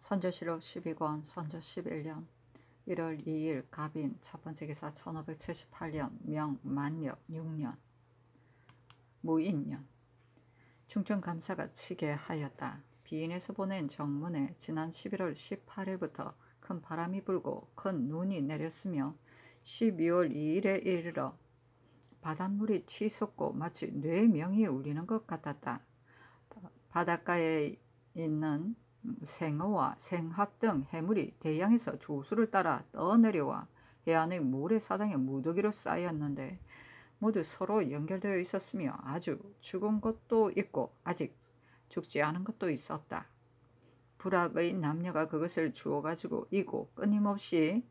선조실록 12권 선조 11년 1월 2일 갑인 첫번째 기사 1578년 명 만력 6년 무인년 충청감사가 치게 하였다. 비인에서 보낸 정문에 지난 11월 18일부터 큰 바람이 불고 큰 눈이 내렸으며 12월 2일에 이르러 바닷물이 치솟고 마치 뇌명이 울리는 것 같았다. 바닷가에 있는 생어와 생합 등 해물이 대양에서 조수를 따라 떠내려와 해안의 모래사장에 무더기로 쌓였는데 모두 서로 연결되어 있었으며 아주 죽은 것도 있고 아직 죽지 않은 것도 있었다. 불악의 남녀가 그것을 주워가지고 이고 끊임없이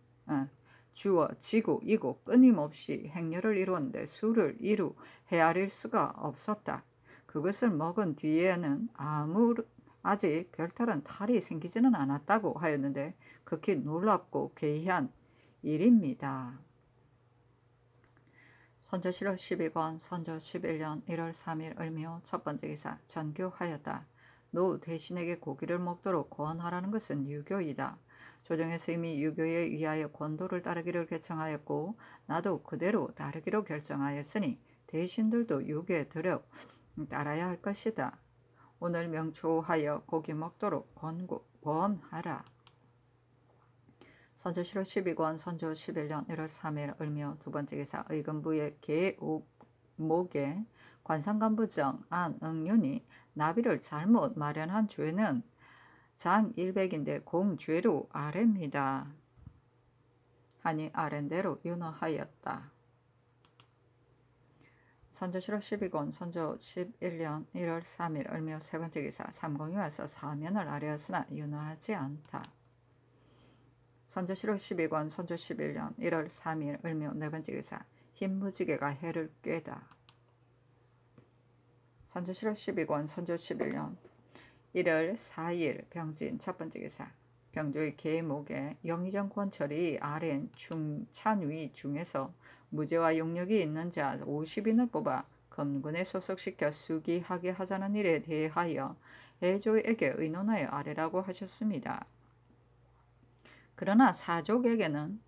주어지고 이고 끊임없이 행렬을 이루었는데 수를 이루 헤아릴 수가 없었다. 그것을 먹은 뒤에는 아직 별다른 탈이 생기지는 않았다고 하였는데 극히 놀랍고 괴이한 일입니다. 선조실록 12권 선조 11년 1월 3일 을묘 첫번째 기사 전교하였다. 노 대신에게 고기를 먹도록 권하라는 것은 유교이다. 조정에서 이미 유교에 의하여 권도를 따르기를 결정하였고 나도 그대로 따르기로 결정하였으니 대신들도 유교에 들여 따라야 할 것이다. 오늘 명초하여 고기 먹도록 권하라. 선조실록 12권 선조 11년 1월 3일 을묘 두번째 기사 의금부의 계옥목에 관상간부정 안응윤이 나비를 잘못 마련한 죄는 장일백인데 공죄로 아래입니다. 하니 아랜대로 윤허하였다. 선조실록 12권 선조 11년 1월 3일 을묘 세번째 기사 삼공이 와서 사면을 아뢰었으나 윤허하지 않다. 선조실록 12권 선조 11년 1월 3일 을묘 네번째 기사 흰무지개가 해를 꿰다. 선조실록 12권 선조 11년 1월 4일 병진 첫번째 기사 병조의 계목에 영의정 권철이 아랜 충찬위 중에서 무죄와 용력이 있는 자 50인을 뽑아 검군에 소속시켜 수기하게 하자는 일에 대하여 해조에게 의논하여 아뢰라고 하셨습니다. 그러나 사족에게는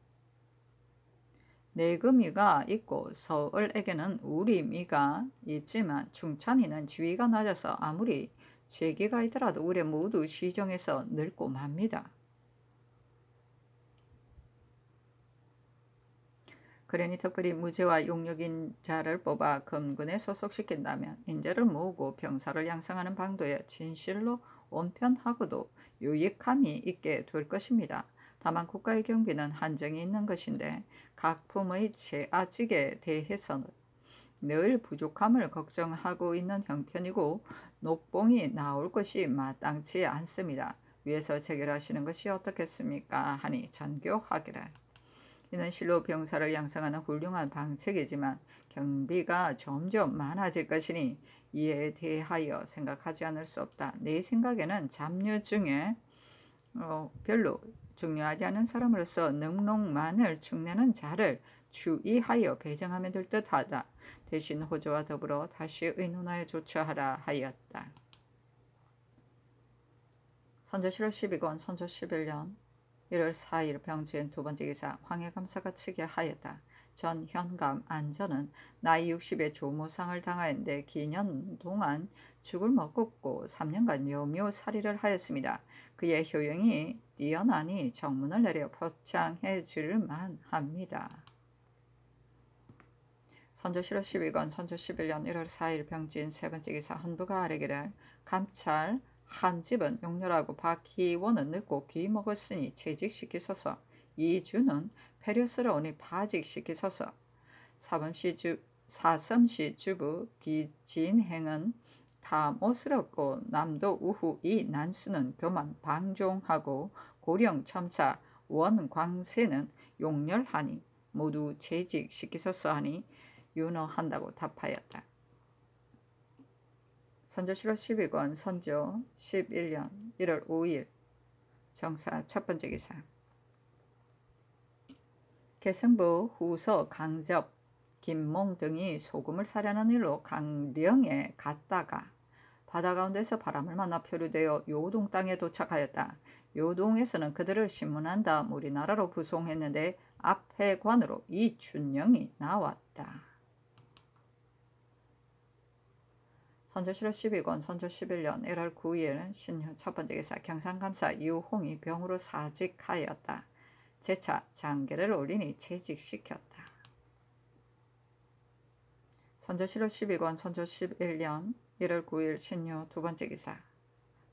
내금위가 있고 서을에게는 우리미가 있지만 충찬이는 지위가 낮아서 아무리 재기가 있더라도 우리 모두 시정에서 늙고 맙니다. 그러니 특별히 무죄와 용력인 자를 뽑아 검군에 소속시킨다면 인재를 모으고 병사를 양성하는 방도에 진실로 온편하고도 유익함이 있게 될 것입니다. 다만 국가의 경비는 한정이 있는 것인데 각품의 채아직에 대해서는 늘 부족함을 걱정하고 있는 형편이고 녹봉이 나올 것이 마땅치 않습니다. 위에서 체결하시는 것이 어떻겠습니까? 하니 전교하기를. 이는 실로 병사를 양성하는 훌륭한 방책이지만 경비가 점점 많아질 것이니 이에 대하여 생각하지 않을 수 없다. 내 생각에는 잡류 중에 별로 중요하지 않은 사람으로서 능록만을 축내는 자를 주의하여 배정하면 될 듯하다. 대신 호조와 더불어 다시 의논하여 조처하라 하였다. 선조실록 12권 선조 11년 1월 4일 병진 두번째 기사 황해감사가 치게 하였다. 전 현감 안전은 나이 60에 조무상을 당하였는데 기년 동안 죽을 먹었고 3년간 여묘살이를 하였습니다. 그의 효용이 뛰어나니 정문을 내려 표창해 줄만 합니다. 선조실록 12권 선조 11년 1월 4일 병진 세번째 기사 헌부가 아뢰기를 감찰 한 집은 용렬하고 박희원은 늙고 귀 먹었으니 채직시키소서. 이주는 패려스러우니 파직시키소서. 사섬시 주부 기진행은 탐오스럽고 남도 우후 이 난수는 교만 방종하고 고령 첨사 원광세는 용렬하니 모두 채직시키소서 하니 윤허한다고 답하였다. 선조실록 12권 선조 11년 1월 5일 정사 첫번째 기사 개성부 후서 강접, 김몽 등이 소금을 사려는 일로 강령에 갔다가 바다 가운데서 바람을 만나 표류되어 요동 땅에 도착하였다. 요동에서는 그들을 신문한 다음 우리나라로 부송했는데 압회관으로 이춘영이 나왔다. 선조실록 12권 선조 11년 1월 9일 신휴 첫 번째 기사 경상감사 유홍이 병으로 사직하였다. 재차 장계를 올리니 채직시켰다. 선조실록 12권 선조 11년 1월 9일 신휴 두 번째 기사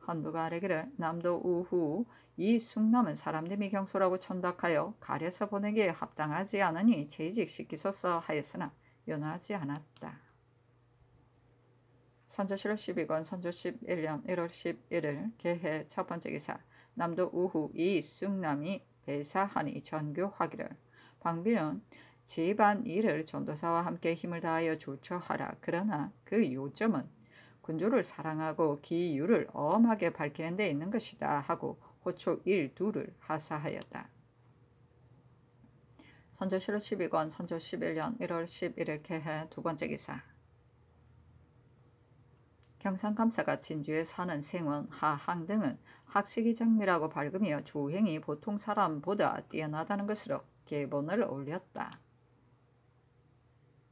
헌부가 아뢰기를 남도 우후 이 숭남은 사람됨이 경솔하고 천박하여 가려서 보내기에 합당하지 않으니 채직시키소서 하였으나 연호하지 않았다. 선조실록 12권 선조 11년 1월 11일 개해 첫 번째 기사 남도 우후 이 숭남이 배사하니 전교하기를 방비는 집안 일을 전도사와 함께 힘을 다하여 조처하라. 그러나 그 요점은 군주를 사랑하고 기유를 엄하게 밝히는 데 있는 것이다 하고 호초 1, 2를 하사하였다. 선조실록 12권 선조 11년 1월 11일 개해 두 번째 기사 경상감사가 진주에 사는 생원, 하항 등은 학식이 정밀하고 밝으며 조행이 보통 사람보다 뛰어나다는 것으로 계본을 올렸다.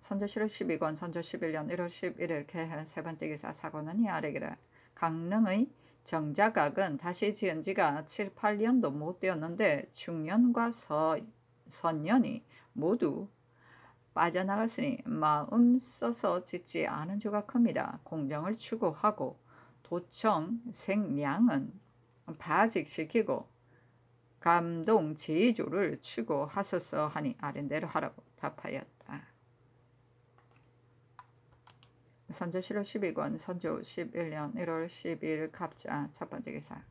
선조실록 12권 선조 11년 1월 11일 개해 세 번째 기사 사고는 이 아래기를 강릉의 정자각은 다시 지은 지가 7, 8년도 못 되었는데 중년과 선년이 모두 빠져나갔으니 마음 써서 짓지 않은 주가 큽니다. 공정을 추구하고 도청 생량은 파직시키고 감동 제조를 추구하소서 하니 아랜대로 하라고 답하였다. 선조실록 12권 선조 11년 1월 12일 갑자 첫 번째 기사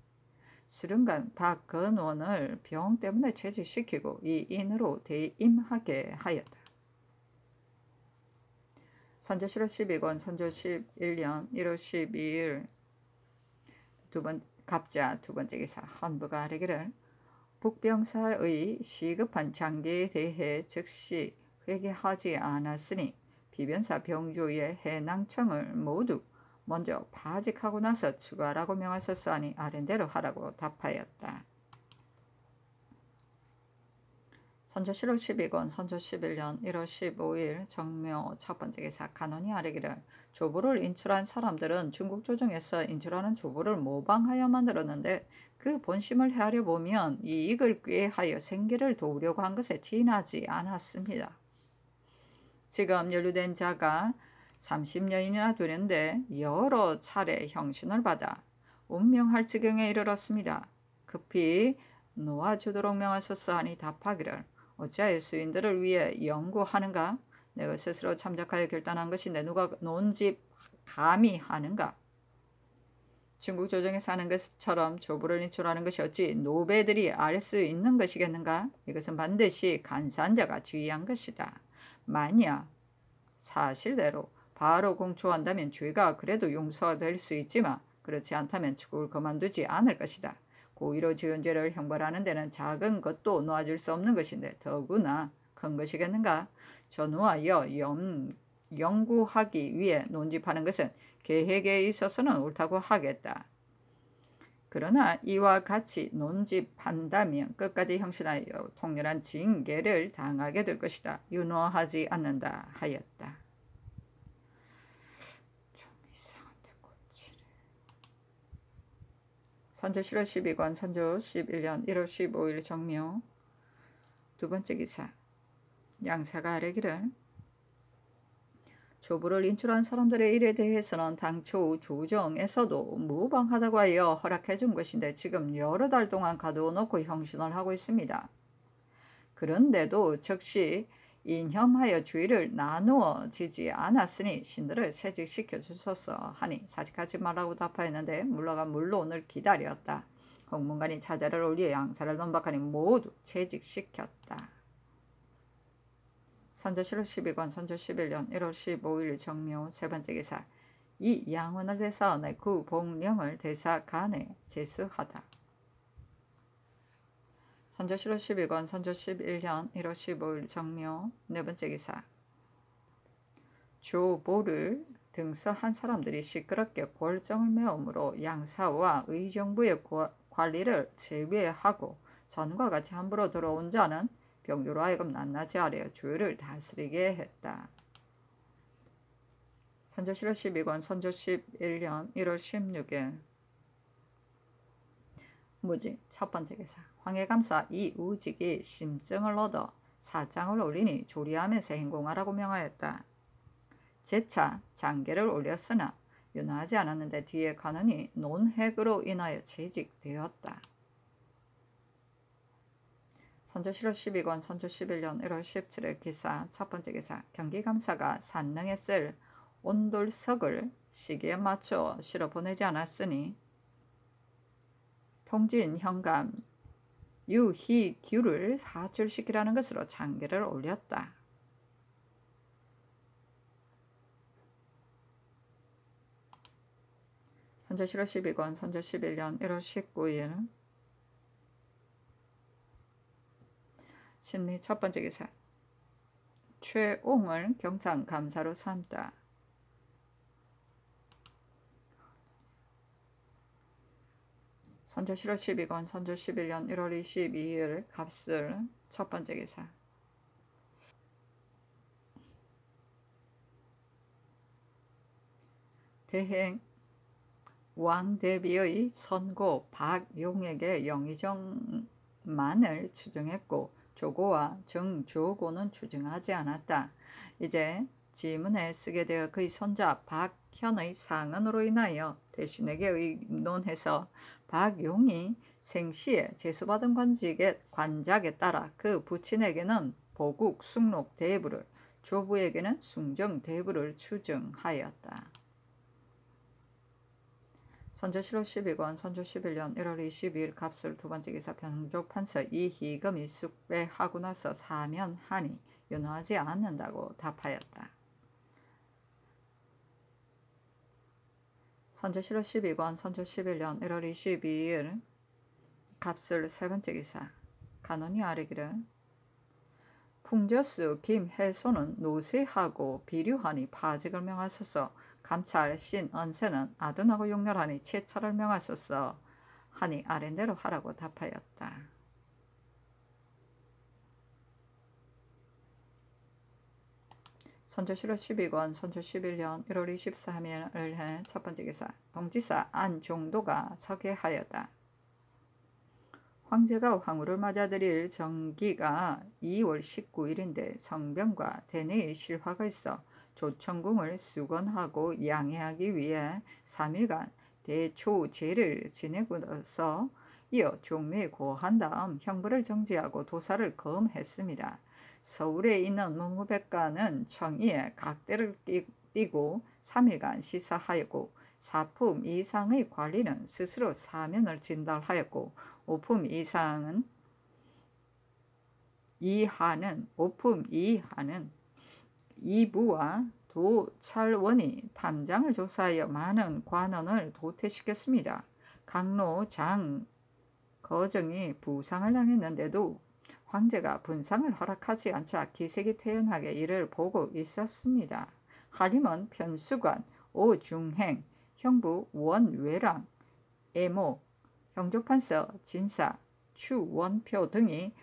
수릉간 박건원을 병 때문에 채직시키고 이 인으로 대임하게 하였다. 선조실록 12권 선조 11년 1월 12일 갑자 두 번째 기사 헌부가 아뢰기를 북병사의 시급한 장계에 대해 즉시 회개하지 않았으니 비변사 병조의 해낭청을 모두 먼저 파직하고 나서 추가라고 명하셨사니 아랜대로 하라고 답하였다. 선조실록 12권 선조 11년 1월 15일 정묘 첫 번째 기사 간원이 아뢰기를 조부를 인출한 사람들은 중국 조정에서 인출하는 조부를 모방하여 만들었는데 그 본심을 헤아려 보면 이익을 꾀하여 생계를 도우려고 한 것에 지나지 않았습니다. 지금 연루된 자가 30년이나 되는데 여러 차례 형신을 받아 운명할 지경에 이르렀습니다. 급히 놓아주도록 명하소서 하니 답하기를 어찌하여 수인들을 위해 연구하는가? 내가 스스로 참작하여 결단한 것인데 누가 논집 감히 하는가? 중국 조정에 사는 것처럼 조부를 인출하는 것이 어찌 노배들이 알 수 있는 것이겠는가? 이것은 반드시 간사한자가 주의한 것이다. 만약 사실대로 바로 공초한다면 죄가 그래도 용서될 수 있지만 그렇지 않다면 축국을 그만두지 않을 것이다. 고의로 지은 죄를 형벌하는 데는 작은 것도 놓아줄 수 없는 것인데 더구나 큰 것이겠는가? 전후하여 연구하기 위해 논집하는 것은 계획에 있어서는 옳다고 하겠다. 그러나 이와 같이 논집한다면 끝까지 형신하여 통렬한 징계를 당하게 될 것이다. 윤호하지 않는다 하였다. 좀 이상한데 고치래. 선조실록 12권 선조 11년 1월 15일 정묘 두 번째 기사 양사가 아뢰기를 조부를 인출한 사람들의 일에 대해서는 당초 조정에서도 무방하다고 하여 허락해 준 것인데 지금 여러 달 동안 가두어놓고 형신을 하고 있습니다. 그런데도 즉시 인혐하여 주의를 나누어 지지 않았으니 신들을 채직시켜 주소서 하니 사직하지 말라고 답하였는데 물러가 물론을 기다렸다. 홍문관이 차자를 올리어 양사를 논박하니 모두 채직시켰다. 선조실록 12권 선조 11년 1월 15일 정묘 세 번째 기사 이 양원을 대사하네 그 복령을 대사간에 제수하다. 선조실록 12권 선조 11년 1월 15일 정묘 네 번째 기사 조보를 등서한 사람들이 시끄럽게 골정을 메우므로 양사와 의정부의 관리를 제외하고 전과 같이 함부로 들어온 자는 병주로 하여금 낱낱이 하려 주의를 다스리게 했다. 선조실록 12권 선조 11년 1월 16일 무지 첫 번째 기사. 황해감사 이우직이 심증을 얻어 사장을 올리니 조리하면서 행공하라고 명하였다. 재차 장계를 올렸으나 윤하지 않았는데 뒤에 가느니 논핵으로 인하여 재직되었다. 선조실록 12권 선조 11년 1월 17일 기사 첫 번째 기사. 경기감사가 산릉에 쓸 온돌석을 시기에 맞춰 실어 보내지 않았으니 통진 현감 유희규를 하출시키라는 것으로 장계를 올렸다. 선조실록 12권 선조 11년 1월 19일 신미 첫 번째 기사. 최옹을 경상감사로 삼다. 선조실록 12권 선조 11년 1월 22일 갑술 첫 번째 기사. 대행 왕대비의 선고 박용에게 영의정만을 추정했고 조고와 정조고는 추정하지 않았다. 이제 지문에 쓰게 되어 그의 손자 박현의 상언으로 인하여 대신에게 의논해서 박용이 생시에 제수받은 관작에 따라 그 부친에게는 보국 숭록 대부를, 조부에게는 숭정 대부를 추정하였다. 선조실록 12권 선조 11년 1월 22일 갑술 두 번째 기사. 병조판서 이희금이 숙배하고 나서 사면하니 윤호하지 않는다고 답하였다. 선조실록 12권 선조 11년 1월 22일 갑술 세 번째 기사. 간원이 아뢰기를 풍저스 김해소는 노쇠하고 비류하니 파직을 명하소서. 감찰 신언세는 아둔하고 용렬하니 채찰을 명하소서 하니 아랜대로 하라고 답하였다. 선조실록 12권 선조 11년 1월 23일을 해 첫 번째 기사. 동지사 안종도가 서계하였다. 황제가 황후를 맞아들일 정기가 2월 19일인데 성병과 대내의 실화가 있어 조천궁을 수건하고 양해하기 위해 3일간 대초제를 지내고서 이어 종묘에 고한 다음 형부를 정지하고 도사를 검했습니다. 서울에 있는 문무백관은 청이에 각대를 띄고 3일간 시사하였고 사품 이상의 관리는 스스로 사면을 진달하였고 오품 이하는 이부와 도찰원이 탐장을 조사하여 많은 관원을 도태시켰습니다. 강로 장 거정이 부상을 당했는데도 황제가 분상을 허락하지 않자 기색이 태연하게 이를 보고 있었습니다. 한림은 편수관, 오중행, 형부 원외랑, 애모, 형조판서, 진사, 추원표 등이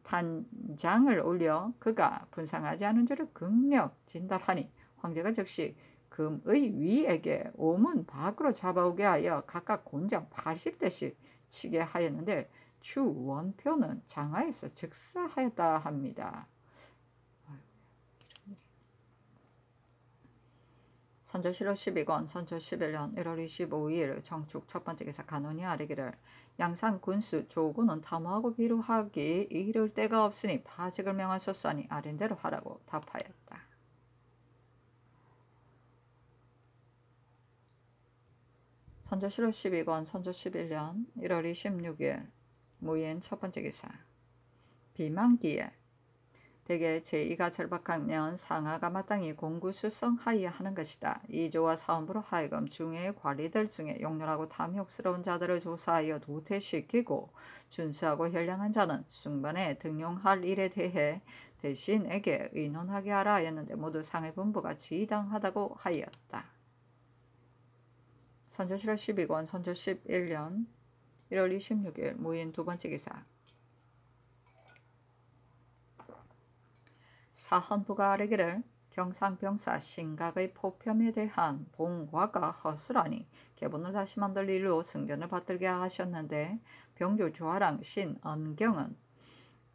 단장을 올려 그가 분상하지 않은 줄을 극력 진달하니 황제가 즉시 금의 위에게 오문 밖으로 잡아오게 하여 각각 곤장 80대씩 치게 하였는데 추원표는 장하에서 즉사하였다 합니다. 선조실록 12권 선조 11년 1월 25일 정축 첫 번째 기사. 간원이 아뢰기를 양산 군수 조고는 탐호하고 비루하기 이를 데가 없으니 파직을 명하소서 하니 아랜대로 하라고 답하였다. 선조실록 12권 선조 11년 1월 26일 무인 첫 번째 기사. 비만기에 대개 제2가 절박하면 상하가 마땅히 공구수성하여야 하는 것이다. 이조와 사원부로 하여금 중외의 관리들 중에 용렬하고 탐욕스러운 자들을 조사하여 도태시키고 준수하고 현량한 자는 숭반에 등용할 일에 대해 대신에게 의논하게 하라 하였는데 모두 상의 분부가 지당하다고 하였다. 선조실록 12권 선조 11년 1월 26일 무인 두 번째 기사. 사헌부가 아뢰기를 경상병사 신각의 포편에 대한 봉화가 허술하니 개본을 다시 만들 일로 승전을 받들게 하셨는데 병주 조아랑 신언경은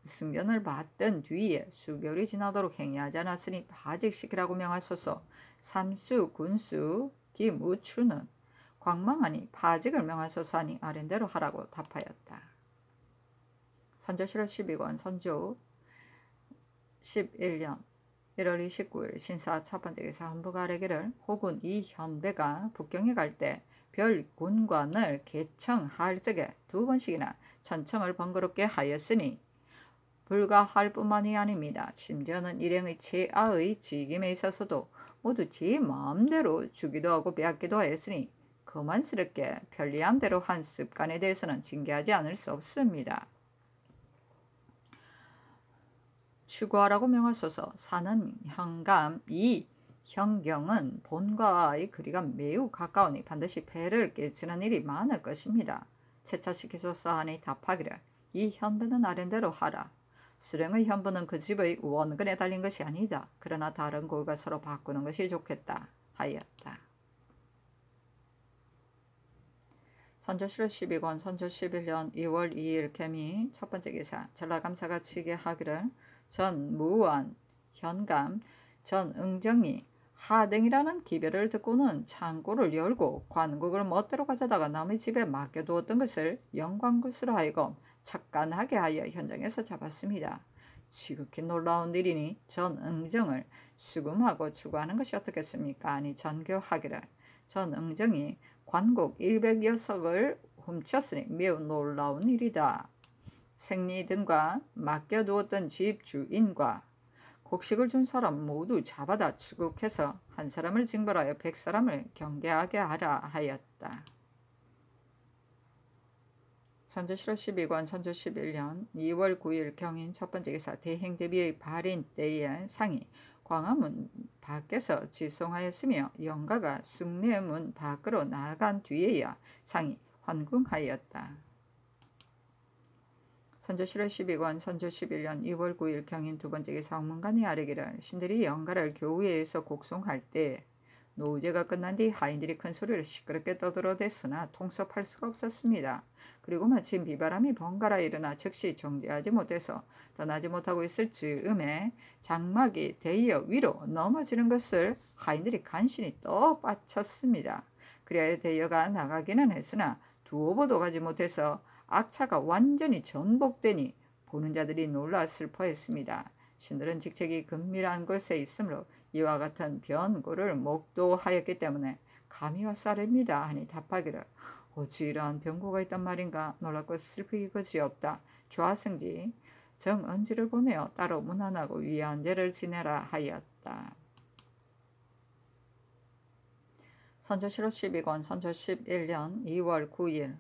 승전을 받던 뒤에 수개월이 지나도록 행위하지 않았으니 파직시키라고 명하소서. 삼수 군수 김우추는 광망하니 파직을 명하소서 하니 아랜대로 하라고 답하였다. 선조실록 12권 선조 11년 1월 29일 신사 첫 번째 기사 헌부가 아뢰기를 호군 이현배가 북경에 갈 때 별군관을 개청할 적에 2번씩이나 천청을 번거롭게 하였으니 불가할 뿐만이 아닙니다. 심지어는 일행의 최아의 직임에 있어서도 모두 제 마음대로 주기도 하고 빼앗기도 하였으니 거만스럽게 편리한 대로 한 습관에 대해서는 징계하지 않을 수 없습니다. 추구하라고 명하소서. 사는 현감 이 현경은 본과의 거리가 매우 가까우니 반드시 배를 깨치는 일이 많을 것입니다. 채차시키소서 하니 답하기를 이 현부는 아랜대로 하라. 수령의 현부는 그 집의 원근에 달린 것이 아니다. 그러나 다른 골과 서로 바꾸는 것이 좋겠다 하였다. 선조실록 12권 선조 11년 2월 2일 개미 첫 번째 기사. 전라감사가 치게 하기를 전 무원 현감 전 응정이 하등이라는 기별을 듣고는 창고를 열고 관국을 멋대로 가져다가 남의 집에 맡겨두었던 것을 영광굿으로 하여금 착간하게 하여 현장에서 잡았습니다. 지극히 놀라운 일이니 전 응정을 수금하고 추구하는 것이 어떻겠습니까? 아니 전교하기를 전 응정이 관국 100여 석을 훔쳤으니 매우 놀라운 일이다. 생리 등과 맡겨두었던 집 주인과 곡식을 준 사람 모두 잡아다 추국해서 한 사람을 징벌하여 100사람을 경계하게 하라 하였다. 선조실록 12권 선조 11년 2월 9일 경인 첫 번째 기사. 대행 대비의 발인 때에 상이 광화문 밖에서 지송하였으며 영가가 숭례문 밖으로 나간 뒤에야 상이 환궁하였다. 선조실록 12권 선조 11년 2월 9일 경인 두 번째 기사. 황문관이 아뢰기를 신들이 영가를 교회에서 곡송할 때 노제가 끝난 뒤 하인들이 큰 소리를 시끄럽게 떠들어댔으나 통섭할 수가 없었습니다. 그리고 마침 비바람이 번갈아 일어나 즉시 정지하지 못해서 떠나지 못하고 있을 즈음에 장막이 대여 위로 넘어지는 것을 하인들이 간신히 떠받쳤습니다. 그리하여 대여가 나가기는 했으나 두어보도 가지 못해서 악차가 완전히 전복되니 보는 자들이 놀라 슬퍼했습니다. 신들은 직책이 은밀한 곳에 있으므로 이와 같은 변고를 목도하였기 때문에 감히 와서 아뢰입니다 하니 답하기를 어찌 이러한 변고가 있단 말인가. 놀랍고 슬프기 그지없다. 좌승지 정은지를 보내어 따로 문안하고 위안제를 지내라 하였다. 선조실록 12권 선조 11년 2월 9일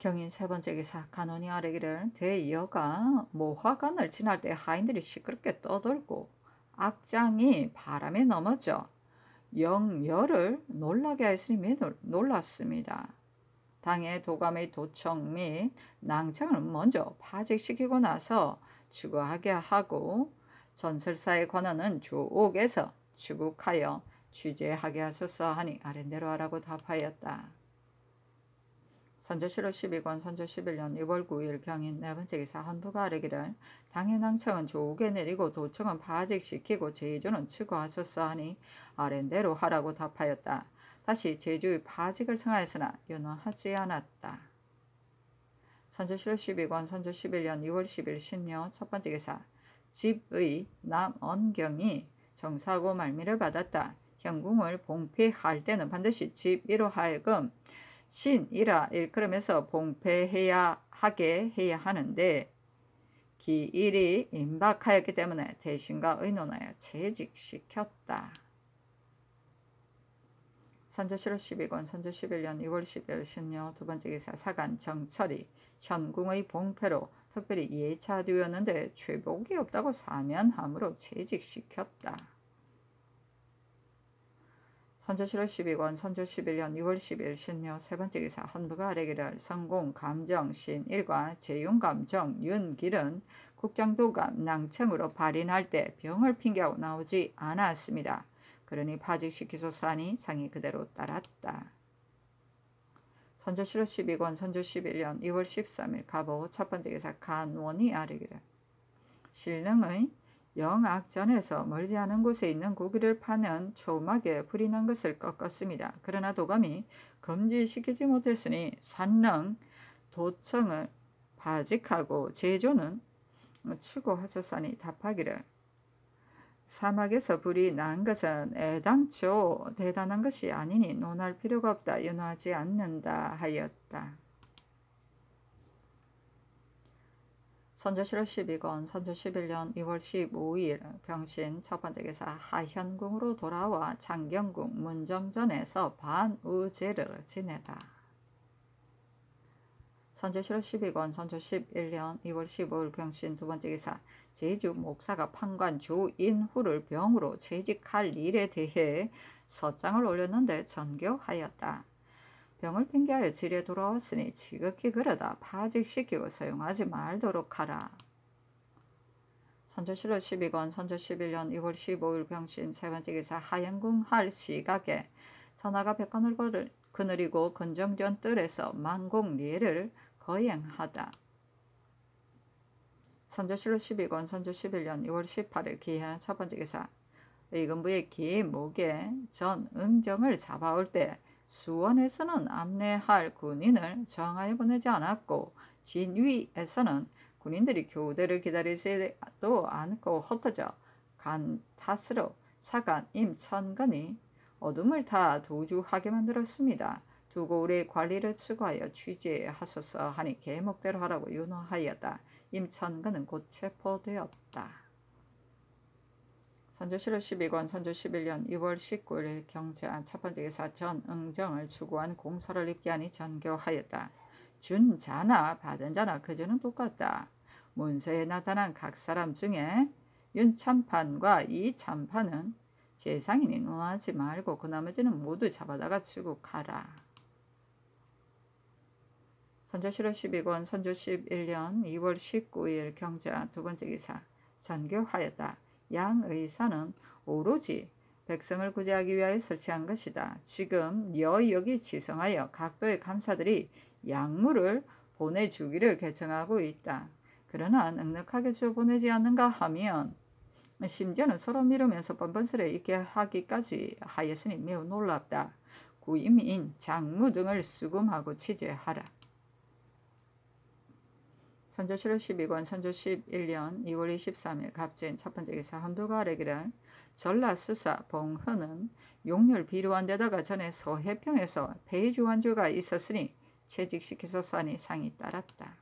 경인 세 번째 기사. 간원이 아뢰기를 대여가 모화관을 지날 때 하인들이 시끄럽게 떠들고 악장이 바람에 넘어져 영열을 놀라게 하였으니 매우 놀랍습니다. 당의 도감의 도청 및 낭창을 먼저 파직시키고 나서 추구하게 하고 전설사의 관원은 조옥에서 추국하여 취재하게 하소서 하니 아랜대로 하라고 답하였다. 선조실록 12권 선조 11년 2월 9일 경인 네 번째 기사. 헌부가 아뢰기를 당의 낭청은 조옥에 내리고 도청은 파직시키고 제주는 추구하소서 하니 아랜대로 하라고 답하였다. 다시 제주의 파직을 청하였으나 연호하지 않았다. 선조실록 12권 선조 11년 2월 10일 신묘 첫 번째 기사. 집의 남언경이 정사하고 말미를 받았다. 현궁을 봉폐할 때는 반드시 집이로 하여금 신이라 일컬으면서 봉폐해야 하게 해야 하는데 기일이 임박하였기 때문에 대신과 의논하여 채직시켰다. 선조실록 12권 선조 11년 2월 10일 신묘 두 번째 기사. 사간 정철이 현궁의 봉폐로 특별히 예차되었는데 죄복이 없다고 사면함으로 채직시켰다. 선조실록 12권 선조 11년 6월 10일 신묘 세 번째 기사 헌부가 아래기를 성공 감정 신일과 재윤감정 윤길은 국장도감 낭청으로 발인할 때 병을 핑계하고 나오지 않았습니다. 그러니 파직시키소서하니 상이 그대로 따랐다. 선조실록 12권 선조 11년 2월 13일 가보 첫 번째 기사 간원이 아래기를 신릉의 영악전에서 멀지 않은 곳에 있는 고기를 파는 초막에 불이 난 것을 꺾었습니다. 그러나 도감이 금지시키지 못했으니 산릉 도청을 파직하고 제조는 추구하소서니 답하기를 사막에서 불이 난 것은 애당초 대단한 것이 아니니 논할 필요가 없다. 윤호하지 않는다 하였다. 선조실록 12권 선조 11년 2월 15일 병신 첫 번째 기사 하현궁으로 돌아와 장경궁 문정전에서 반우제를 지내다. 선조실록 12권 선조 11년 2월 15일 병신 두 번째 기사 제주 목사가 판관 조인후를 병으로 채직할 일에 대해 서장을 올렸는데 전교하였다. 병을 핑계하여 질에 돌아왔으니 지극히 그러다 파직시키고 사용하지 말도록 하라. 선조실록 12권 선조 11년 2월 15일 병신 세 번째 기사 하현궁 할 시각에 선하가 백관을 거느리고 건정전 뜰에서 만공리를 거행하다. 선조실록 12권 선조 11년 2월 18일 기해 첫 번째 기사 의금부의 기목에 전응정을 잡아올 때 수원에서는 암내할 군인을 정하여 보내지 않았고 진위에서는 군인들이 교대를 기다리지도 않고 흩어져 간 탓으로 사간 임천근이 어둠을 타 도주하게 만들었습니다. 두고 우리 관리를 추구하여 취재하소서 하니 계목대로 하라고 윤호하였다. 임천근은 곧 체포되었다. 선조실록 12권 선조 11년 2월 19일 경제안 첫 번째 기사 전응정을 추구한 공서를 입게 하니 전교하였다. 준 자나 받은 자나 그저는 똑같다. 문서에 나타난 각 사람 중에 윤참판과 이참판은 재상인이 논하지 말고 그 나머지는 모두 잡아다가 추국하라. 선조실록 12권 선조 11년 2월 19일 경제안 두 번째 기사 전교하였다. 양 의사는 오로지 백성을 구제하기 위하여 설치한 것이다. 지금 여역이 지성하여 각도의 감사들이 약물을 보내주기를 개청하고 있다. 그러나 넉넉하게 줘 보내지 않는가 하면 심지어는 서로 미루면서 뻔뻔스레 있게 하기까지 하였으니 매우 놀랍다. 구임인 장무 등을 수금하고 취재하라. 선조실록 12권 선조 11년 2월 23일 갑진 첫 번째 기사 헌부가 아래기를 전라수사 봉헌은 용렬 비루한 데다가 전에 서해평에서 폐주환주가 있었으니 채직시키소서 하니 상이 따랐다.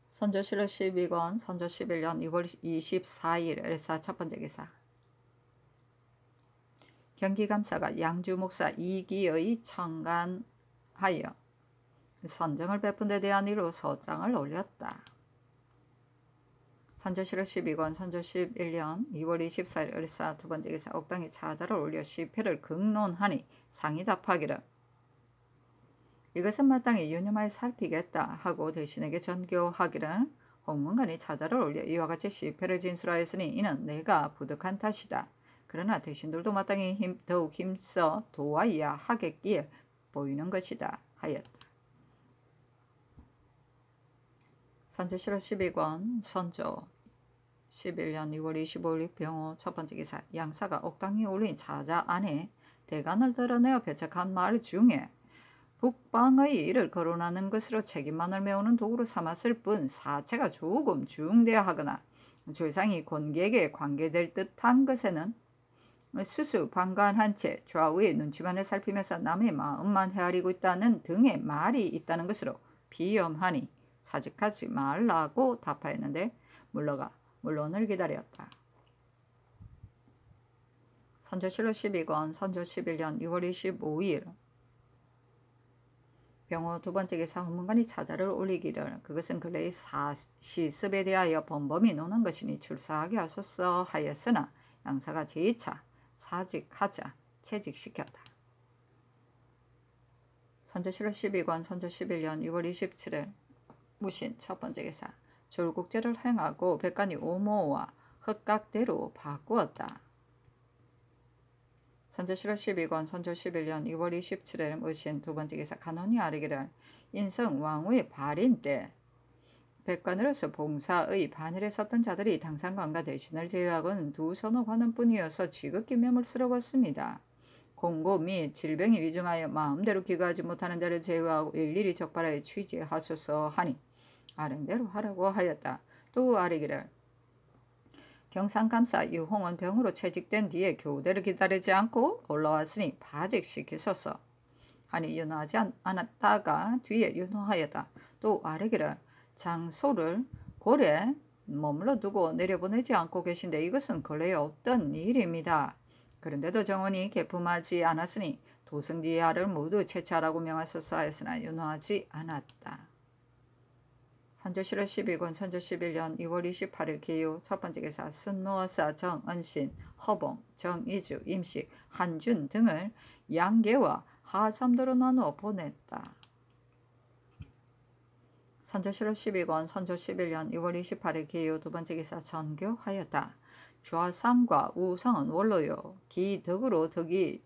선조실록 12권 선조 11년 2월 24일 을사 첫 번째 기사 경기감사가 양주 목사 이기의 청간하여 선정을 베푼 데 대한 이로 서장을 올렸다. 선조실록 12권 선조 11년 2월 24일 을사 두 번째 기사 옥당이 차자를 올려 시패를 극론하니 상이 답하기를 이것은 마땅히 유념하여 살피겠다 하고 대신에게 전교하기를 홍문관이 차자를 올려 이와 같이 시패를 진술하였으니 이는 내가 부득한 탓이다. 그러나 대신들도 마땅히 더욱 힘써 도와야 하겠기에 보이는 것이다 하였다. 선조실록 12권 선조 11년 2월 25일 병호 첫 번째 기사 양사가 옥당에 올린 차자 안에 대간을 드러내어 배척한 말 중에 북방의 일을 거론하는 것으로 책임만을 메우는 도구로 삼았을 뿐 사체가 조금 중대하거나 조상이 권객에 관계될 듯한 것에는 수수방관한 채 좌우의 눈치만을 살피면서 남의 마음만 헤아리고 있다는 등의 말이 있다는 것으로 비염하니 사직하지 말라고 답하였는데 물러가 물론을 기다렸다. 선조실록 12권 선조 11년 6월 25일 병호 두 번째 기사 헌문관이 차자를 올리기를 그것은 근래의 시습에 대하여 범범이 노는 것이니 출사하게 하소서 하였으나 양사가 제2차 사직하자 채직시켰다. 선조실록 12권 선조 11년 6월 27일 무신 첫 번째 기사 졸국제를 행하고 백간이 오모와 흑각대로 바꾸었다. 선조실록 12권 선조 11년 6월 27일 무신 두 번째 기사 간원이 아뢰기를 인성 왕후의 발인 때 백관으로서 봉사의 반열에 섰던 자들이 당상관과 대신을 제외하고는 두 서너 관원뿐이어서 지극히 매몰스러웠습니다. 공고 및 질병이 위중하여 마음대로 기거하지 못하는 자를 제외하고 일일이 적발하여 취지하소서 하니 아른대로 하라고 하였다. 또 아뢰기를 경상감사 유홍은 병으로 채직된 뒤에 교대를 기다리지 않고 올라왔으니 파직시키소서 하니 윤호하지 않았다가 뒤에 윤호하였다. 또 아뢰기를 장소를 고래 머물러 두고 내려보내지 않고 계신데 이것은 근래에 없던 일입니다. 그런데도 정원이 개품하지 않았으니 도승지하를 모두 채차하라고 명하소서 하였으나 윤호하지 않았다. 선조실록 12권 선조 11년 2월 28일 기후 첫 번째 기사 순무어사 정은신, 허봉, 정이주, 임식, 한준 등을 양계와 하삼도로 나누어 보냈다. 선조실록 12권 선조 11년 6월 28일 기후 두 번째 기사 전교하였다. 좌상과 우상은 원로요 기덕으로 덕이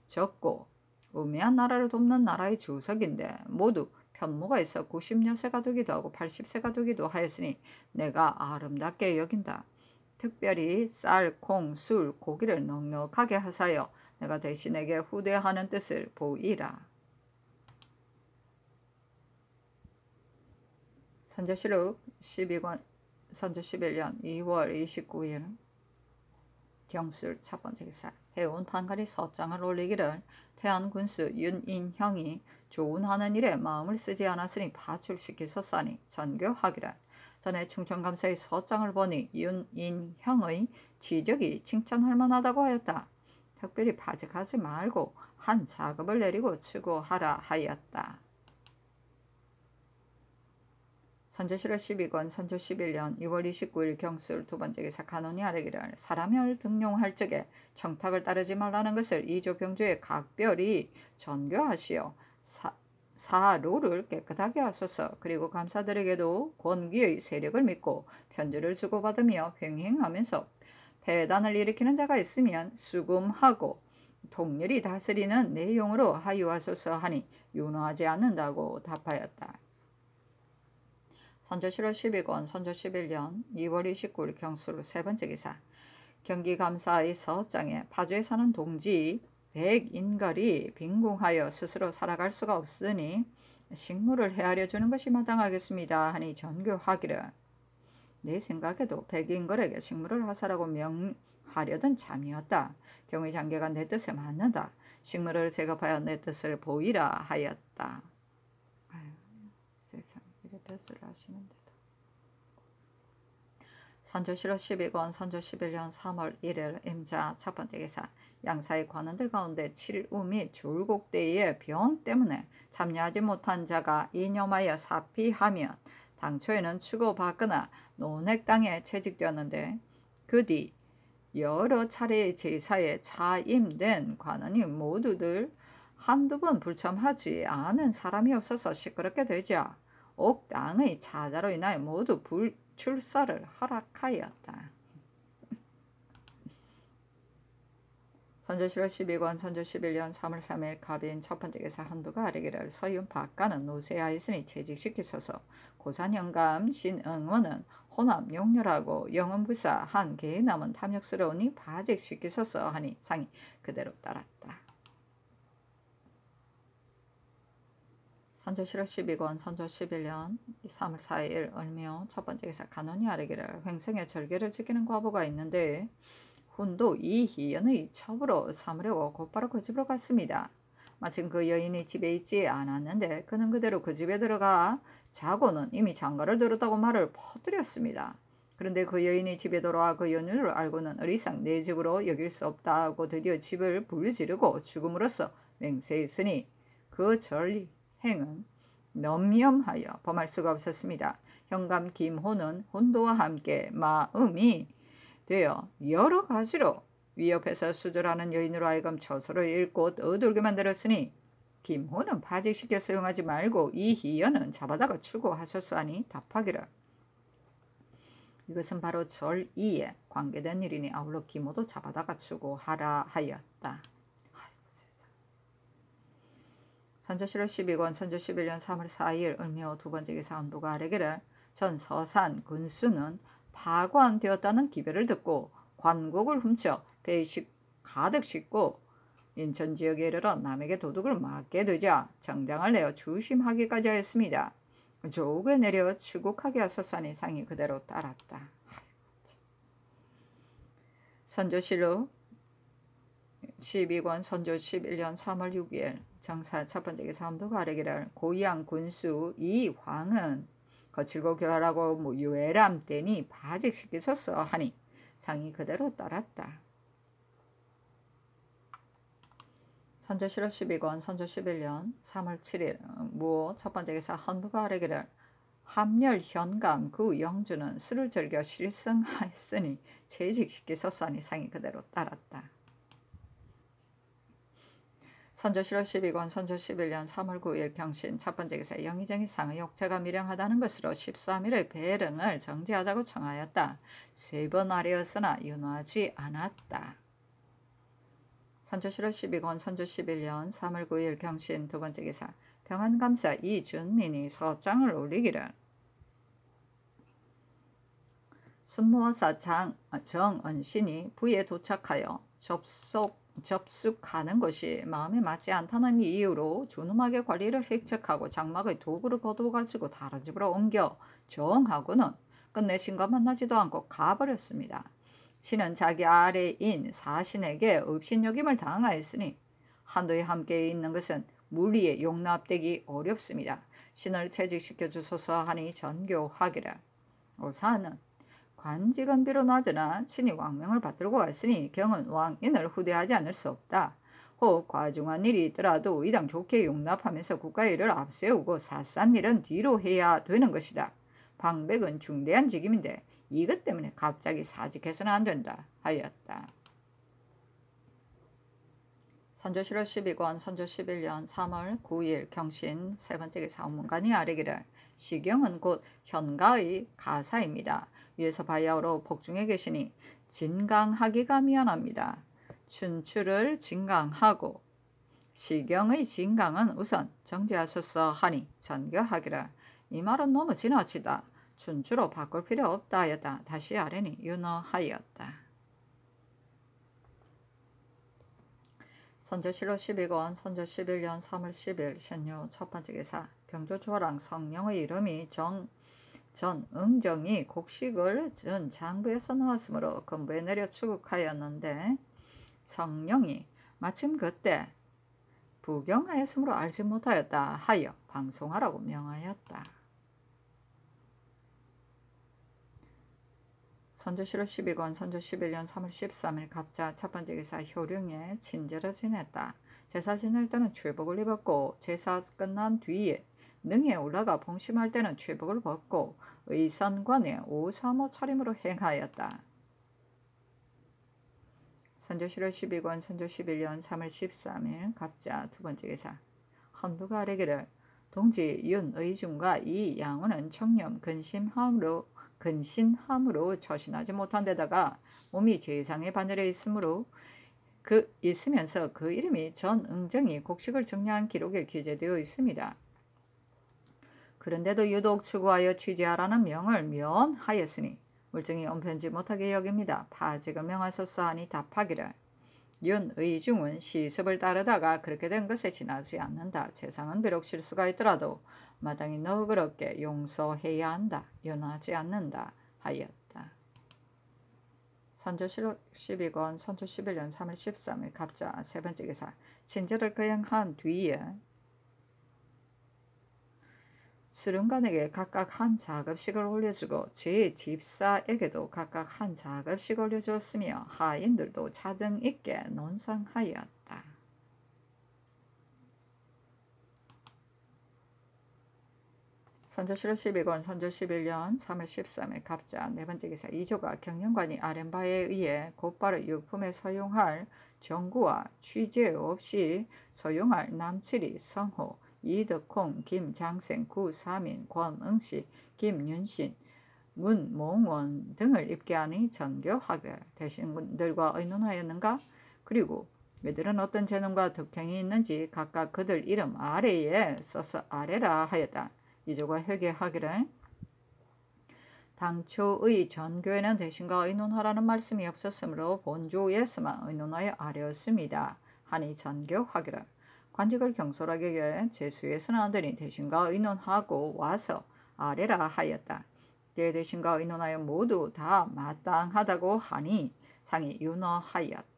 적고 우매한 나라를 돕는 나라의 주석인데 모두 편모가 있어 90여세가 되기도 하고 80세가 되기도 하였으니 내가 아름답게 여긴다. 특별히 쌀, 콩, 술, 고기를 넉넉하게 하사여 내가 대신에게 후대하는 뜻을 보이라. 선조실록 12권 선조 11년 2월 29일 경술 첫 번째 기사 해운 판관이 서장을 올리기를 태안군수 윤인형이 조운하는 일에 마음을 쓰지 않았으니 파출시키소서 하니 전교하기를 전에 충청감사의 서장을 보니 윤인형의 지적이 칭찬할 만하다고 하였다. 특별히 파직하지 말고 한 작업을 내리고 추구하라 하였다. 선조실록 12권 선조 11년 6월 29일 경술 두 번째 기사 간원이 아뢰기를 사람을 등용할 적에 청탁을 따르지 말라는 것을 이조병조에 각별히 전교하시어 사로를 깨끗하게 하소서. 그리고 감사들에게도 권귀의 세력을 믿고 편지를 주고받으며 횡행하면서 폐단을 일으키는 자가 있으면 수금하고 통렬히 다스리는 내용으로 하유하소서 하니 윤호하지 않는다고 답하였다. 선조실록 12권 선조 11년 2월 29일 경술 세 번째 기사 경기감사의 서장에 파주에 사는 동지 백인걸이 빈궁하여 스스로 살아갈 수가 없으니 식물을 헤아려 주는 것이 마땅하겠습니다 하니 전교하기를 내 생각에도 백인걸에게 식물을 하사라고 명하려던 참이었다. 경의 장계가 내 뜻에 맞는다. 식물을 제거하여 내 뜻을 보이라 하였다. 아유, 세상 이래 뱃을 하시는데도. 선조실록 12권 선조 11년 3월 1일 임자 첫 번째 기사 양사의 관원들 가운데 칠우 및 졸곡대의 병 때문에 참여하지 못한 자가 이념하여 사피하면 당초에는 추고받거나 논핵당에 채직되었는데 그 뒤 여러 차례의 제사에 차임된 관원이 모두들 한두 번 불참하지 않은 사람이 없어서 시끄럽게 되자 옥당의 차자로 인하여 모두 불출사를 허락하였다. 선조실록 12권 선조 11년 3월 3일 갑인 첫 번째 기사 한두가 아뢰기를 서윤 박가는 노쇠하였으니 채직시키소서. 고산 영감 신응원은 호남 용렬하고 영은부사 한 개남은 탐욕스러우니 파직시키소서 하니 상이 그대로 따랐다. 선조실록 12권 선조 11년 3월 4일 을묘 첫 번째 기사 간원이 아뢰기를 횡성에 절개를 지키는 과부가 있는데 훈도 이희연의 첩으로 삼으려고 곧바로 그 집으로 갔습니다. 마침 그 여인이 집에 있지 않았는데 그는 그대로 그 집에 들어가 자고는 이미 장가를 들었다고 말을 퍼뜨렸습니다. 그런데 그 여인이 집에 돌아와 그 연유를 알고는 어리상 내 집으로 여길 수 없다고 드디어 집을 불지르고 죽음으로써 맹세했으니 그 절행은 넘염하여 범할 수가 없었습니다. 현감 김호는 혼도와 함께 마음이 되어 여러 가지로 위협해서 수절하는 여인으로 하여금 처소를 잃고 떠돌게 만들었으니 김호는 파직시켜 수용하지 말고 이 희연은 잡아다가 추구하셨사니 답하기를. 이것은 바로 절2에 관계된 일이니 아울러 김호도 잡아다가 추구하라 하였다. 선조실록 12권 선조 11년 3월 4일 을묘 두 번째 기사 한부가 아래기를 전 서산 군수는 파관되었다는 기별을 듣고 관곡을 훔쳐 배에 가득 싣고 인천 지역에 이르러 남에게 도둑을 맞게 되자 정장을 내어 주심하기까지 하였습니다. 조국에 내려 추국하게 하소서니 상이 그대로 따랐다. 선조실록 12권 선조 11년 3월 6일 정사 첫 번째 기사 한부가 아래기를 고양 군수 이황은 거칠고 교활하고 유해람 때니 파직시키소서 하니 상이 그대로 따랐다. 선조실록 12권 선조 11년 3월 7일 무호 첫 번째 기사 헌부가 아래기를 함열 현감 그 영주는 술을 즐겨 실성하였으니 채직시키소서 하니 상이 그대로 따랐다. 선조실록 12권 선조 11년 3월 9일 병신 첫 번째 기사 영의정이 상의 욕체가 미령하다는 것으로 13일의 배령을 정지하자고 청하였다. 3번 아래였으나 윤호하지 않았다. 선조실록 12권 선조 11년 3월 9일 병신 두 번째 기사 병안감사 이준민이 서장을 올리기를 순모사 정은신이 부에 도착하여 접속하는 것이 마음에 맞지 않다는 이유로 준엄하게 관리를 획책하고 장막의 도구를 거두어가지고 다른 집으로 옮겨 정하고는 끝내 신과 만나지도 않고 가버렸습니다. 신은 자기 아래인 사신에게 업신여김을 당하였으니 한도에 함께 있는 것은 물리에 용납되기 어렵습니다. 신을 채직시켜 주소서 하니 전교하기를. 오사는 관직은 비록 낮으나 신이 왕명을 받들고 갔으니 경은 왕인을 후대하지 않을 수 없다. 혹 과중한 일이 있더라도 의당 좋게 용납하면서 국가의 일을 앞세우고 사싼 일은 뒤로 해야 되는 것이다. 방백은 중대한 직임인데 이것 때문에 갑자기 사직해서는 안 된다 하였다. 선조실록 12권 선조 11년 3월 9일 경신 세 번째 기사 문관이 아래기를 시경은 곧 현가의 가사입니다. 위에서 바야흐로 복중에 계시니 진강하기가 미안합니다. 춘추를 진강하고 시경의 진강은 우선 정지하소서 하니 전교하기를. 이 말은 너무 지나치다. 춘추로 바꿀 필요 없다 하였다. 다시 아래니 윤허하였다. 선조실록 12권 선조 11년 3월 10일 신유 첫 번째 기사 병조조랑 성령의 이름이 전응정이 곡식을 전 장부에서 나왔으므로 건부에 내려 추국하였는데 성령이 마침 그때 부경하였으므로 알지 못하였다 하여 방송하라고 명하였다. 선조실록 12권 선조 11년 3월 13일 갑자 첫 번째 기사 효령에 친제를 지냈다. 제사 지낼 때는 최복을 입었고 제사 끝난 뒤에 능에 올라가 봉심할 때는 최복을 벗고 의선관에 오사모 차림으로 행하였다. 선조실록 12권 선조 11년 3월 13일 갑자 두 번째 기사 헌부가 아래기를 동지 윤의중과 이 양우는 청렴 근신함으로 처신하지 못한 데다가 몸이 제상의 바늘에 있으면서 그 이름이 전응정이 곡식을 정리한 기록에 기재되어 있습니다. 그런데도 유독 추구하여 취재하라는 명을 면하였으니 물증이 엄편지 못하게 여깁니다. 파직을 명하소서 하니 답하기를. 윤의중은 시습을 따르다가 그렇게 된 것에 지나지 않는다. 재상은 비록 실수가 있더라도 마땅히 너그럽게 용서해야 한다. 윤하지 않는다 하였다. 선조실록 12권 선조 11년 3월 13일 갑자 세 번째 기사 친제를 거행한 뒤에 수령관에게 각각 한 작업씩을 올려주고 제 집사에게도 각각 한 작업씩 올려주었으며 하인들도 차등 있게 논상하였다. 선조실록 12권 선조 11년 3월 13일 갑자 네 번째 기사 이조가 경영관이 아랜 바에 의해 곧바로 유품에 서용할 정구와 취재 없이 서용할 남칠이 성호, 이덕홍, 김장생, 구사민, 권응시, 김윤신, 문몽원 등을 입계하니 전교하기를 대신들과 의논하였는가? 그리고 그들은 어떤 재능과 덕행이 있는지 각각 그들 이름 아래에 써서 아래라 하였다. 이조가 회개하기를 당초의 전교에는 대신과 의논하라는 말씀이 없었으므로 본조에서만 의논하여 아뢰었습니다. 하니 전교하기를 관직을 경솔하게 여겨 제수에서는 안 되니 대신과 의논하고 와서 아뢰라 하였다. 때 대신과 의논하여 모두 다 마땅하다고 하니 상이 윤허하였다.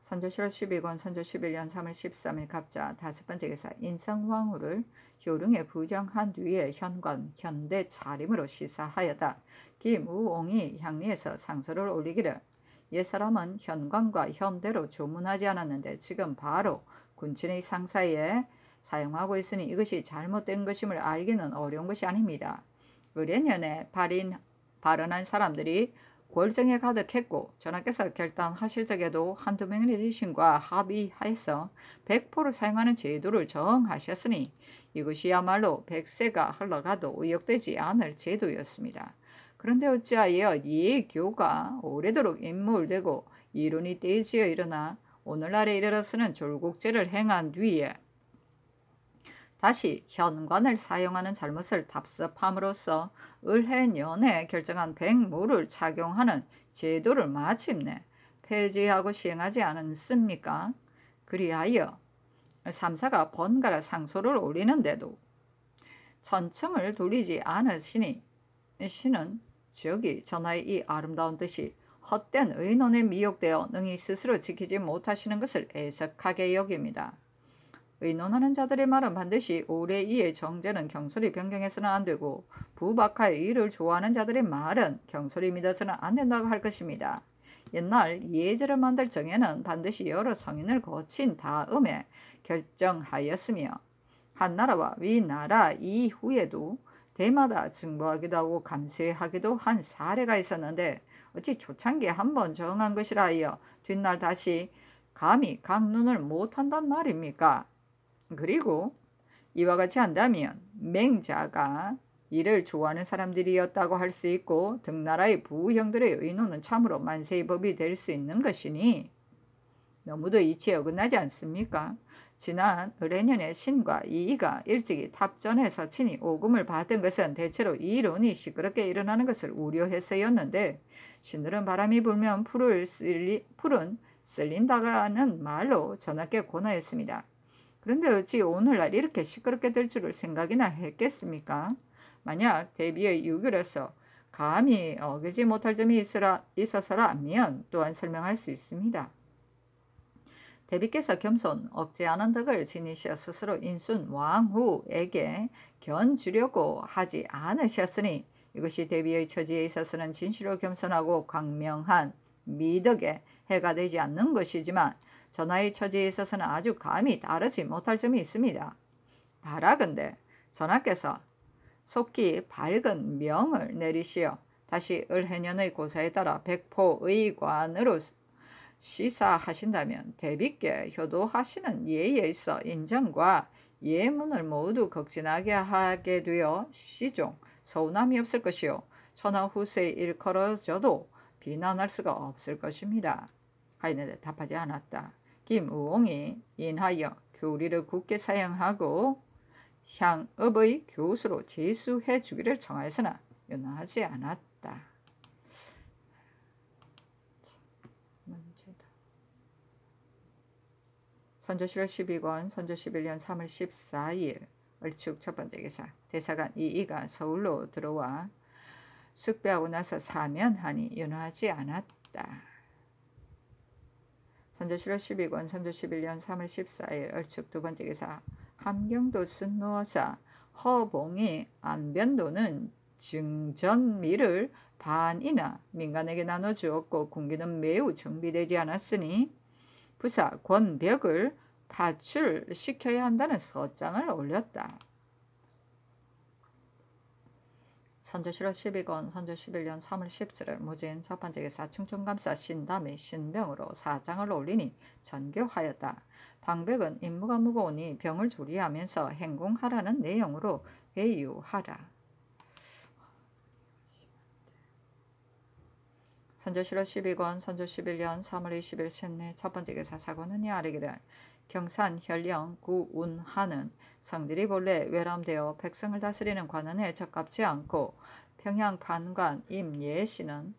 선조실록 12권 선조 11년 3월 13일 갑자 다섯 번째 기사 인성왕후를 효릉에 부정한 뒤에 현관 현대 차림으로 시사하였다. 김우옹이 향리에서 상소를 올리기를 옛사람은 현관과 현대로 조문하지 않았는데 지금 바로 군친의 상사에 사용하고 있으니 이것이 잘못된 것임을 알기는 어려운 것이 아닙니다. 의례년에 발언한 사람들이 골정에 가득했고 전하께서 결단하실 적에도 한두 명의 대신과 합의하여서 백포를 사용하는 제도를 정하셨으니 이것이야말로 백세가 흘러가도 의역되지 않을 제도였습니다. 그런데 어찌하여 이 교가 오래도록 인물되고 이론이 떼지어 일어나 오늘날에 이르러서는 졸국제를 행한 뒤에 다시 현관을 사용하는 잘못을 답습함으로써 을해년에 결정한 백무를 착용하는 제도를 마침내 폐지하고 시행하지 않았습니까? 그리하여 3사가 번갈아 상소를 올리는데도 천청을 돌리지 않으시니 신은 저기 전하의 이 아름다운 뜻이 헛된 의논에 미혹되어 능히 스스로 지키지 못하시는 것을 애석하게 여깁니다. 의논하는 자들의 말은 반드시 오래 이의 정제는 경솔히 변경해서는 안 되고 부박하의 의를 좋아하는 자들의 말은 경솔히 믿어서는 안 된다고 할 것입니다. 옛날 예제를 만들 정에는 반드시 여러 성인을 거친 다음에 결정하였으며 한나라와 위나라 이후에도 대마다 증거하기도 하고 감세하기도 한 사례가 있었는데 어찌 초창기에 한번 정한 것이라 하여 뒷날 다시 감히 강론을 못한단 말입니까? 그리고 이와 같이 한다면 맹자가 이를 좋아하는 사람들이었다고 할 수 있고 등나라의 부형들의 의논은 참으로 만세의 법이 될 수 있는 것이니 너무도 이치에 어긋나지 않습니까? 지난 을해년에 신과 이이가 일찍이 탑전해서 친히 오금을 받은 것은 대체로 이 이론이 시끄럽게 일어나는 것을 우려해서였는데 신들은 바람이 불면 풀은 쓸린다는 말로 전하께 권하였습니다. 그런데 어찌 오늘날 이렇게 시끄럽게 될 줄을 생각이나 했겠습니까? 만약 대비의 유교로서 감히 어기지 못할 점이 있어서라면 또한 설명할 수 있습니다. 대비께서 겸손 억지 않은 덕을 지니셔 스스로 인순 왕후에게 견주려고 하지 않으셨으니 이것이 대비의 처지에 있어서는 진실로 겸손하고 강명한 미덕에 해가 되지 않는 것이지만 전하의 처지에 있어서는 아주 감히 다르지 못할 점이 있습니다. 바라건대 전하께서 속히 밝은 명을 내리시어 다시 을해년의 고사에 따라 백포의관으로 시사하신다면 대비께 효도하시는 예에 있어 인정과 예문을 모두 극진하게 하게 되어 시종 서운함이 없을 것이요 천하 후세에 일컬어져도 비난할 수가 없을 것입니다. 하였는데 답하지 않았다. 김우옹이 인하여 교리를 굳게 사용하고 향업의 교수로 제수해 주기를 청하였으나 윤허하지 않았다. 문제다. 선조실록 12권 선조 11년 3월 14일 얼축 첫 번째 기사 대사관 이이가 서울로 들어와 숙배하고 나서 사면하니 윤허하지 않았다. 선조실록 12권 선조 11년 3월 14일 얼축 두 번째 기사 함경도 순무어사 허봉이 안변도는 증전미를 반이나 민간에게 나눠주었고 군기는 매우 정비되지 않았으니 부사 권벽을 가출시켜야 한다는 서장을 올렸다. 선조실록 12권 선조 11년 3월 17일 무진 첫번째 기사 충청감사 신담의 신병으로 사장을 올리니 전교하였다. 방백은 임무가 무거우니 병을 조리하면서 행궁하라는 내용으로 회유하라. 선조실록 12권 선조 11년 3월 20일 셋내 첫번째 기사 사고는 이아래기를 경산 현령 구운하는 성들이 본래 외람되어 백성을 다스리는 관원에 적합지 않고 평양 판관 임예씨는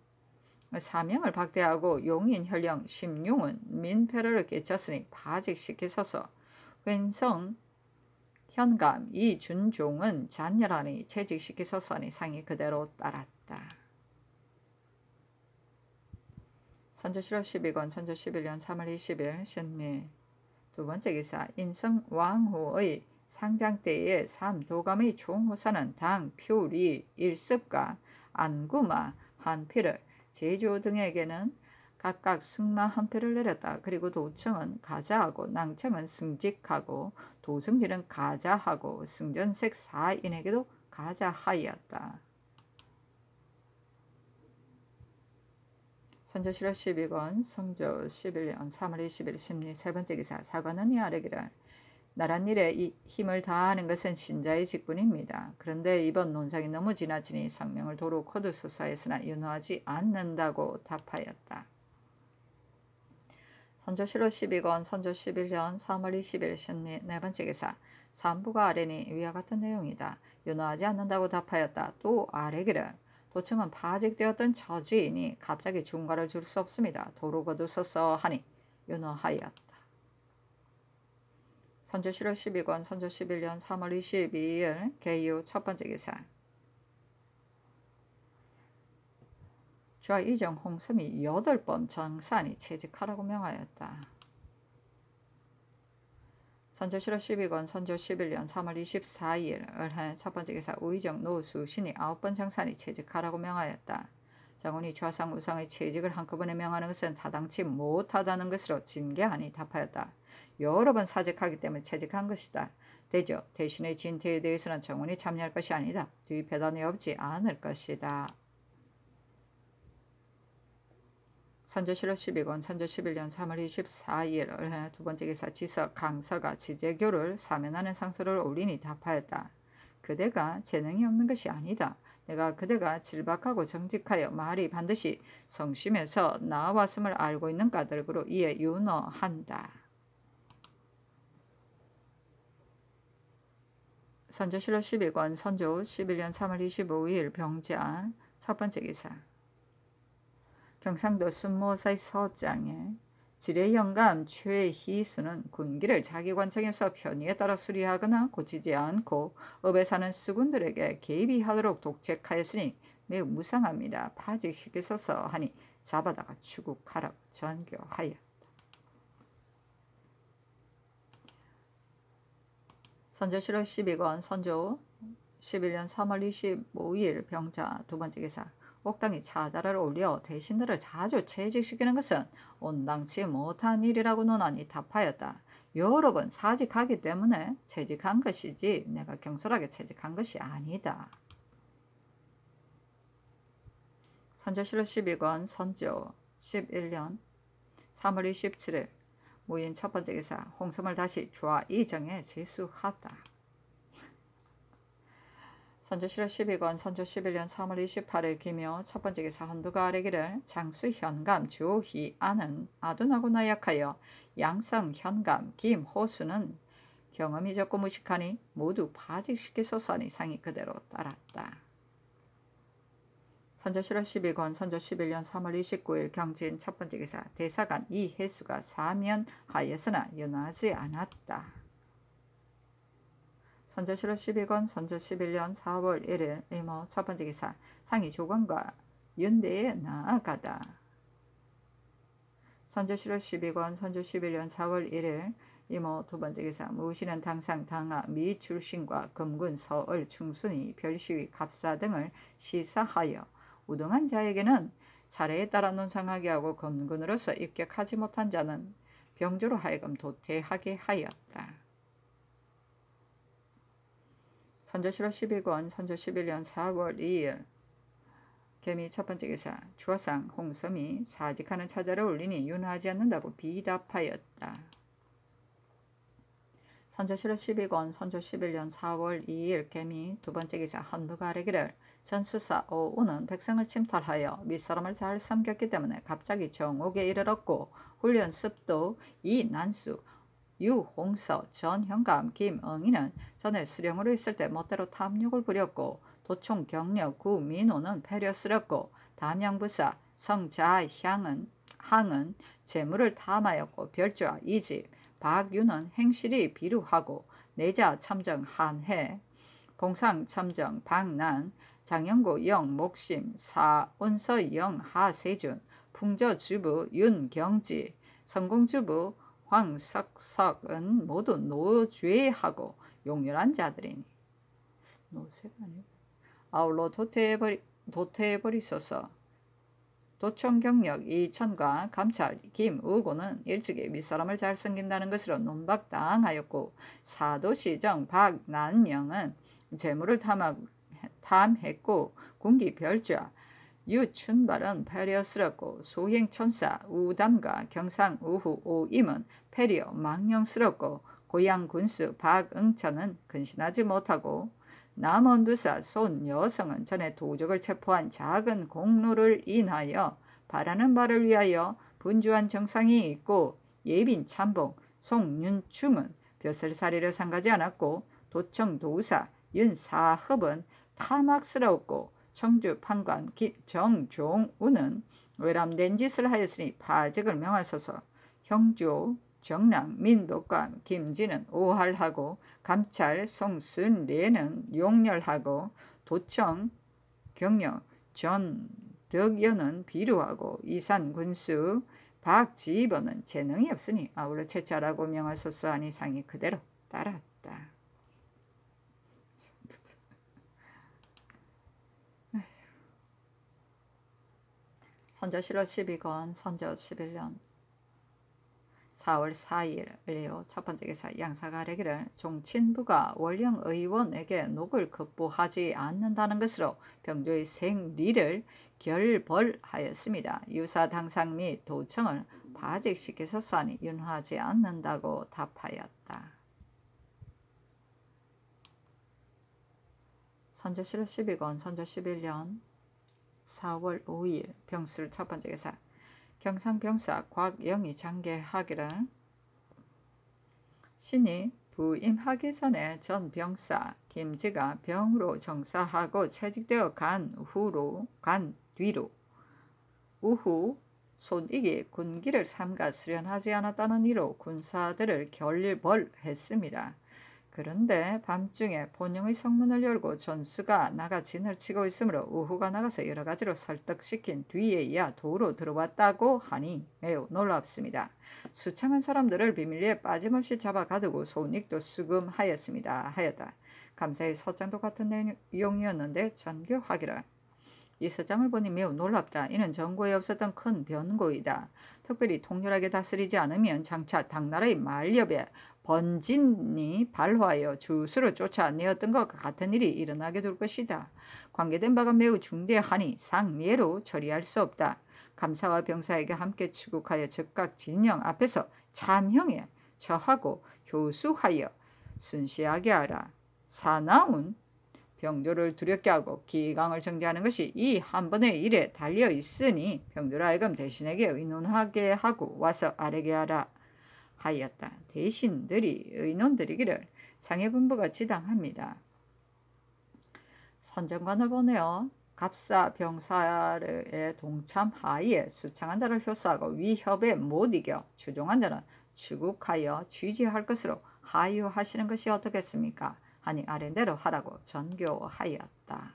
사명을 박대하고 용인 현령 심용은 민폐를 끼쳤으니 파직시키소서. 횡성 현감 이준종은 잔열하니 채직시키소서니 상이 그대로 따랐다. 선조실록 12권 선조 11년 3월 20일 신미 두번째 기사 인성왕후의 상장 때의 삼도감의 총호사는 당, 표리, 일습과 안구마 한 피를 제주 등에게는 각각 승마 한 피를 내렸다. 그리고 도청은 가자하고 낭청은 승직하고 도승진은 가자하고 승전색 4인에게도 가자하였다. 선조실록 12권 성조 11년 3월 20일 심리 세번째 기사 사관은 이아래기를 나랏일에 이 힘을 다하는 것은 신자의 직분입니다. 그런데 이번 논상이 너무 지나치니 성명을 도로 코드소사 했으나 윤호하지 않는다고 답하였다. 선조실록 12권 선조 11년 3월 20일 신리 네번째 기사 삼부가 아래니 위와 같은 내용이다. 윤호하지 않는다고 답하였다. 또 아래기를 도청은 파직되었던 처지이니 갑자기 중과를 줄 수 없습니다. 도로 거두소서 하니 윤호하였다. 선조실록 12권 선조 11년 3월 22일 개유 첫번째 기사 좌 이정 홍섬이 8번 정산이 채직하라고 명하였다. 선조실록 12권 선조 11년 3월 24일 을해 첫번째 기사 우의정 노수신이 9번 정산이 채직하라고 명하였다. 장군이 좌상 우상의 채직을 한꺼번에 명하는 것은 타당치 못하다는 것으로 징계하니 답하였다. 여러 번 사직하기 때문에 채직한 것이다. 대저 대신의 진퇴에 대해서는 정원이 참여할 것이 아니다. 뒤 배단이 없지 않을 것이다. 선조실록 12권 선조 11년 3월 24일 두번째 기사 지석 강서가 지제교를 사면하는 상소를 올리니 답하였다. 그대가 재능이 없는 것이 아니다. 내가 그대가 질박하고 정직하여 말이 반드시 성심에서 나왔음을 알고 있는 까닭으로 이에 윤허한다. 선조실록 12권 선조 11년 3월 25일 병자 첫번째 기사 경상도 순모사의 서장에 지례영감 최희수는 군기를 자기 관청에서 편의에 따라 수리하거나 고치지 않고 업에 사는 수군들에게 개입이 하도록 독책하였으니 매우 무상합니다. 파직시키소서 하니 잡아다가 추국하라고 전교하였다. 선조실록 12권 선조 11년 3월 25일 병자 두번째 기사 옥당이 차자를 올려 대신들을 자주 채직시키는 것은 온당치 못한 일이라고 논하니 답하였다. 여러 번 사직하기 때문에 채직한 것이지 내가 경솔하게 채직한 것이 아니다. 선조실록 12권 선조 11년 3월 27일 무인 첫번째 기사 홍섬을 다시 좌 이정에 제수하다. 선조실록 12권 선조 11년 3월 28일 기묘 첫번째 기사 헌부가 아래기를 장수 현감 조희안은 아둔하고 나약하여 양성 현감 김호수는 경험이 적고 무식하니 모두 파직시키소서니 상이 그대로 따랐다. 선조실록 12권 선조 11년 3월 29일 경진 첫번째 기사 대사관 이혜수가 사면하였으나 윤하지 않았다. 선조실록 12권 선조 11년 4월 1일 이모 첫번째 기사 상이 조건과 윤대에 나아가다. 선조실록 12권 선조 11년 4월 1일 이모 두번째 기사 무신은 당상 당하 미 출신과 금군 서을 충순이 별시위 갑사 등을 시사하여 우등한 자에게는 차례에 따라 논상하게 하고 검군으로서 입격하지 못한 자는 병조로 하여금 도태하게 하였다. 선조실록 12권 선조 11년 4월 2일 개미 첫 번째 기사 주화상 홍섬이 사직하는 차자를 올리니 윤하지 않는다고 비답하였다. 선조실록 12권 선조 11년 4월 2일 개미 두 번째 기사 헌부가 아뢰기를 전수사 오우는 백성을 침탈하여 윗사람을 잘 섬겼기 때문에 갑자기 정옥에 이르렀고 훈련습도 이난수 유홍서 전형감 김응이는 전에 수령으로 있을 때 멋대로 탐욕을 부렸고 도총 경력 구민호는 패려스럽고 담양부사 성자향은 재물을 탐하였고 별주와 이집 박유는 행실이 비루하고 내자 첨정 한해 봉상 첨정 박난 장영고 영 목심 사온서 영 하세준 풍저주부 윤경지 성공주부 황석석은 모두 노죄하고 용렬한 자들이니 노쇠가 아니고 아울러 도태해버리소서. 도청경력 이천과 감찰 김의고는 일찍이 윗사람을 잘 섬긴다는 것으로 논박당하였고 사도시정 박난영은 재물을 탐했고 군기별좌 유춘발은 패려스럽고 소행첨사 우담과 경상우후 오임은 패려 망령스럽고 고향군수 박응천은 근신하지 못하고 남원부사 손여성은 전에 도적을 체포한 작은 공로를 인하여 바라는 바를 위하여 분주한 정상이 있고 예빈 참봉 송윤충은 벼슬살이를 상가지 않았고 도청도사 윤사흡은 탐악스러웠고 청주 판관 정종우는 외람된 짓을 하였으니 파직을 명하소서. 형조 정랑 민독감 김진은 오할하고 감찰 송순례는 용렬하고 도청 경력 전덕연은 비루하고 이산 군수 박지번은 재능이 없으니 아울러 채찰하고 명하소서 하니 상이 그대로 따랐다. 선조실록 12권 선조 11년 4월 4일 을레오 첫 번째 기사 양사가 아뢰기를 종친부가 원령 의원에게 녹을 급부하지 않는다는 것으로 병조의 생리를 결벌하였습니다. 유사 당상 및 도청을 파직시키소서 하니 윤하지 않는다고 답하였다. 선조실록 12권 선조 11년 4월 5일 병술 첫 번째 기사 경상병사 곽영이 장계하기를 신이 부임하기 전에 전 병사 김지가 병으로 정사하고 퇴직되어 간 뒤로 우후 손익이 군기를 삼가 수련하지 않았다는 이로 군사들을 결벌했습니다. 그런데 밤중에 본영의 성문을 열고 전수가 나가 진을 치고 있으므로 우후가 나가서 여러 가지로 설득시킨 뒤에야 도로 들어왔다고 하니 매우 놀랍습니다. 수창한 사람들을 비밀리에 빠짐없이 잡아 가두고 손익도 수금하였습니다. 하였다. 감사의 서장도 같은 내용이었는데 전교하기를 이 서장을 보니 매우 놀랍다. 이는 전고에 없었던 큰 변고이다. 특별히 통렬하게 다스리지 않으면 장차 당나라의 만렵에 번진이 발화하여 주수를 쫓아내었던 것과 같은 일이 일어나게 될 것이다. 관계된 바가 매우 중대하니 상례로 처리할 수 없다. 감사와 병사에게 함께 추국하여 즉각 진영 앞에서 참형에 처하고 효수하여 순시하게 하라. 사나운 병조를 두렵게 하고 기강을 정지하는 것이 이 한 번의 일에 달려 있으니 병조를 하여금 대신에게 의논하게 하고 와서 아뢰게 하라 하였다. 대신들이 의논드리기를 상해분부가 지당합니다. 선정관을 보내어 갑사 병사의 동참하에 수창한 자를 효수하고 위협에 못 이겨 추종한 자는 추국하여 취지할 것으로 하유하시는 것이 어떻겠습니까? 하니 아랜대로 하라고 전교하였다.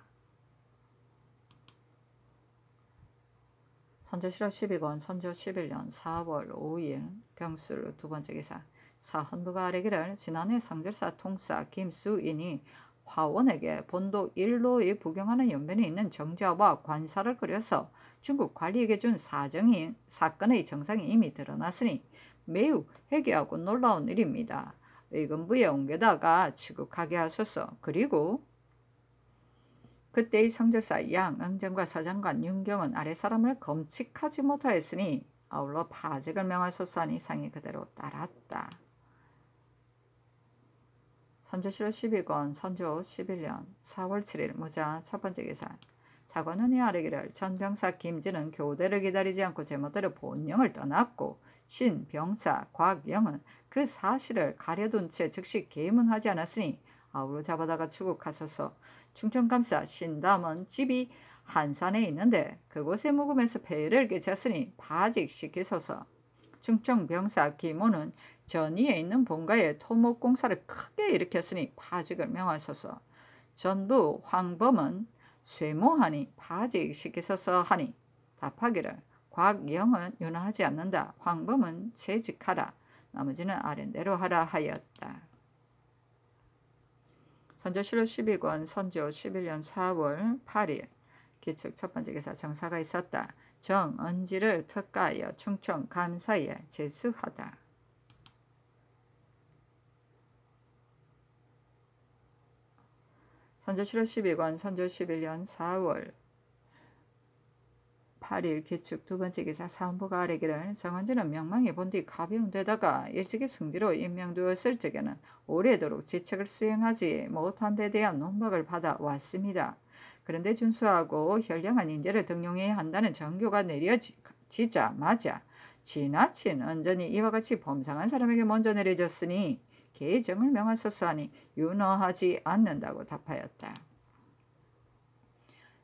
선조실록 12권 선조 11년 4월 5일 병술 두 번째 기사 사헌부가 아뢰기를 지난해 상절사 통사 김수인이 화원에게 본도 일로에 부경하는 연변에 있는 정자와 관사를 그려서 중국 관리에게 준 사건의 정상이 이미 드러났으니 매우 해괴하고 놀라운 일입니다. 의금부에 옮겨다가 취급하게 하소서. 그리고 그때의 성절사 양응정과 서장관 윤경은 아랫사람을 검칙하지 못하였으니 아울러 파직을 명하소서 하니 상이 그대로 따랐다. 선조실록 12권 선조 11년 4월 7일 무자 첫번째 계산. 사관원이 아뢰기를 전병사 김진은 교대를 기다리지 않고 제멋대로 본령을 떠났고 신병사 곽영은 그 사실을 가려둔 채 즉시 계문하지 않았으니 아우로 잡아다가 추국하소서. 충청감사 신담은 집이 한산에 있는데 그곳에 묵으면서 폐를 끼쳤으니 파직시키소서. 충청병사 김호는 전위에 있는 본가에 토목공사를 크게 일으켰으니 파직을 명하소서. 전부 황범은 쇠모하니 파직시키소서 하니 답하기를 곽영은 윤하지 않는다. 황범은 재직하라. 나머지는 아랜대로 하라 하였다. 선조실록 12권 선조 11년 4월 8일 기측 첫번째 기사 정사가 있었다. 정은지를 특가하여 충청 감사에 제수하다. 선조실록 12권 선조 11년 4월 8일 기축 두번째 기사 사헌부가 아뢰기를 정은지는 명망이 본뒤 가벼운 데다가 일찍이 승지로 임명되었을 적에는 오래도록 지책을 수행하지 못한 데 대한 논박을 받아 왔습니다. 그런데 준수하고 현량한 인재를 등용해야 한다는 정교가 내려지자마자 지나친 언전이 이와 같이 범상한 사람에게 먼저 내려졌으니 계정을 명하소서 하니 윤허하지 않는다고 답하였다.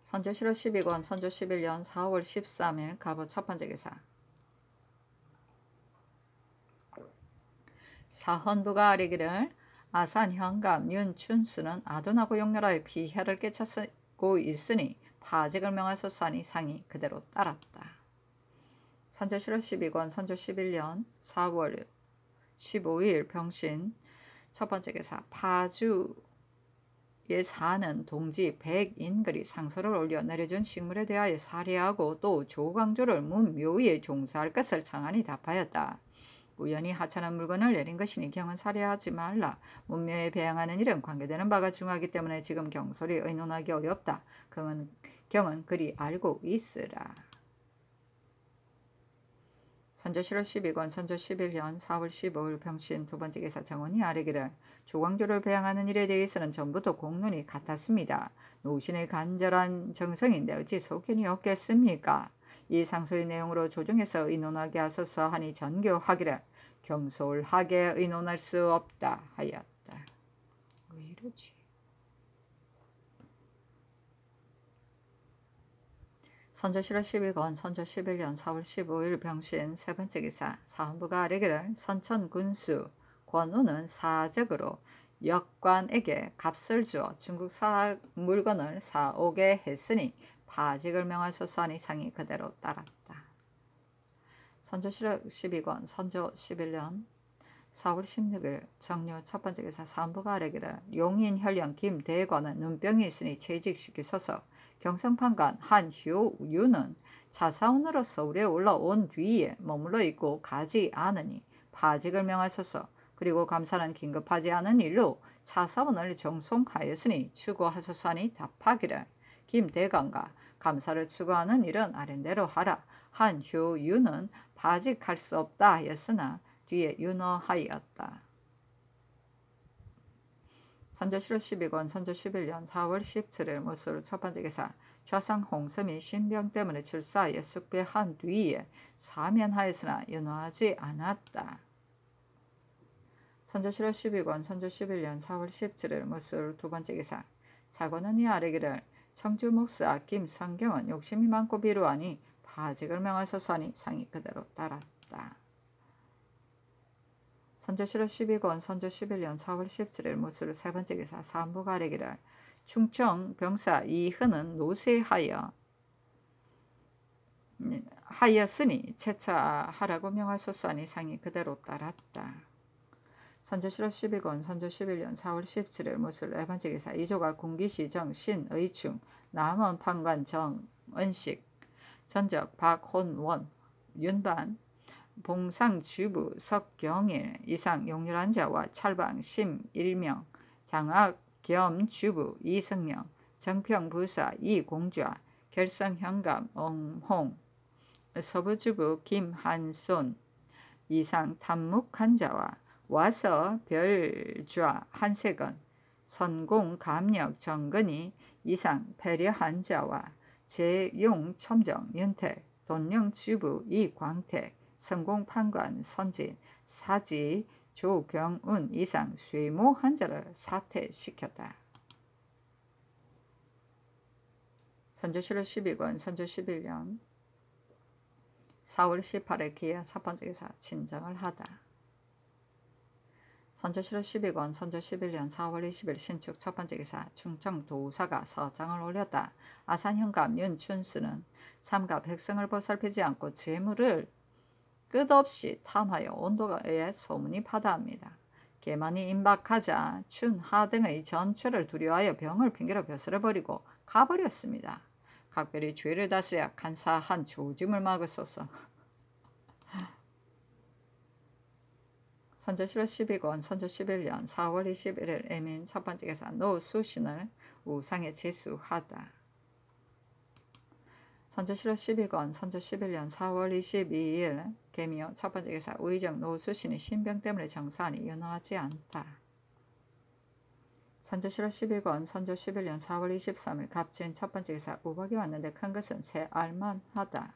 선조실록 12권 선조 11년 4월 13일 갑오 첫번째 기사. 사헌부가 아뢰기를 아산 현감 윤춘수는 아둔하고 용렬하여 피해를 끼쳤고 있으니 파직을 명하소서 하니 상이 그대로 따랐다. 선조실록 12권 선조 11년 4월 15일 병신 첫번째 기사. 파주에 사는 동지 백인글이 상소를 올려 내려준 식물에 대하여 사례하고 또 조광조를 문묘에 종사할 것을 청하니 답하였다. 우연히 하찮은 물건을 내린 것이니 경은 살해하지 말라. 문묘에 배양하는 일은 관계되는 바가 중하기 때문에 지금 경솔이 의논하기 어렵다. 경은 그리 알고 있으라. 선조실록 12권 선조 11년 4월 15일 병신 두번째 기사. 정원이 아뢰기를 조광조를 배양하는 일에 대해서는 전부터 공론이 같았습니다. 노신의 간절한 정성인데 어찌 속견이 없겠습니까? 이 상소의 내용으로 조정해서 의논하게 하소서 하니 전교하기를 경솔하게 의논할 수 없다 하였다. 왜 이러지? 선조실록 12권 선조 11년 4월 15일 병신 세번째 기사. 사헌부가 아뢰기를 선천군수 권우는 사적으로 역관에게 값을 주어 중국 물건을 사오게 했으니 파직을 명하소서 하니 상이 그대로 따랐다. 선조실록 12권 선조 11년 4월 16일 정료 첫번째 기사. 사헌부가 아뢰기를 용인 현령 김대관은 눈병이 있으니 퇴직시키소서. 경성판관 한효유는 차사원으로 서울에 올라온 뒤에 머물러 있고 가지 않으니 파직을 명하소서. 그리고 감사는 긴급하지 않은 일로 차사원을 정송하였으니 추구하소서 하니 답하기를 김대관과 감사를 추구하는 일은 아랜대로 하라. 한효유는 파직할 수 없다 하였으나 뒤에 윤허하였다. 선조실록 12권 선조 11년 4월 17일 무술 첫번째 기사. 좌상 홍섬이 신병 때문에 출사하여 숙배한 뒤에 사면하였으나 윤허하지 않았다. 선조실록 12권 선조 11년 4월 17일 무술 두번째 기사. 사관원이 아뢰기를 청주 목사 김성경은 욕심이 많고 비루하니 파직을 명하소서 하니 상이 그대로 따랐다. 선조실록 12권 선조 11년 4월 17일 무술 세번째 기사. 사헌부가 아뢰기를 충청 병사 이흔은 노쇠하였으니 채차하라고 명하소서 하니 상이 그대로 따랐다. 선조실록 12권 선조 11년 4월 17일 무술 네번째 기사. 이조가 군기시 정신의충 남원 판관 정은식 전적 박혼원 윤반 봉상주부 석경일 이상 용렬한 자와 찰방 심1명 장학 겸 주부 이성명 정평부사 이공좌 결성현감 엉홍 서부주부 김한손 이상 탐묵한 자와 와서 별좌 한세건 선공감력 정근이 이상 배려한 자와 재용 첨정 윤택 돈령주부 이광택 성공판관 선진 사지 조경운 이상 쇠모한 자를 사퇴시켰다. 선조실록 12권 선조 11년 4월 18일 기해 첫 번째 기사 진정을 하다. 선조실록 12권 선조 11년 4월 20일 신축 첫 번째 기사 충청도사가 서장을 올렸다. 아산현감 윤춘수는 삼가 백성을 보살피지 않고 재물을 끝없이 탐하여 온도에 소문이 파다합니다. 계만이 임박하자 춘하 등의 전초를 두려워하여 병을 핑계로 벼슬을 버리고 가버렸습니다. 각별히 죄를 다스려 간사한 조짐을 막으소서. 선조실록 12권 선조 11년 4월 21일 애민 첫 번째 기사 노수신을 우상에 제수하다. 선조실록 12권 선조 11년 4월 22일 개미호 첫 번째 기사 우의정 노수신이 신병 때문에 정사하니 연호하지 않다. 선조실록 12권 선조 11년 4월 23일 갑진 첫 번째 기사 우박이 왔는데 큰 것은 새 알만하다.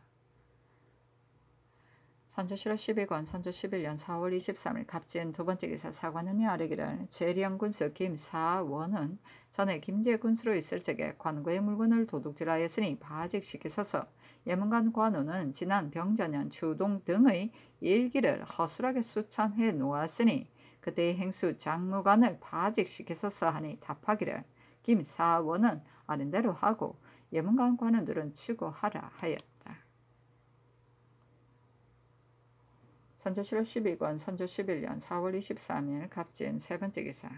선조실록 12권 선조 11년 4월 23일 갑진 두 번째 기사 사관원이 아뢰기를 재령군수 김사원은 전에 김제군수로 있을 적에 관고의 물건을 도둑질하였으니 바직시키소서. 예문관 관우는 지난 병자년 추동 등의 일기를 허술하게 수찬해 놓았으니 그때의 행수 장무관을 바직시키소서 하니 답하기를 김사원은 아른대로 하고 예문관 관우들은 추고하라 하였다. 선조실록 12권 선조 11년 4월 23일 갑진 세 번째 기사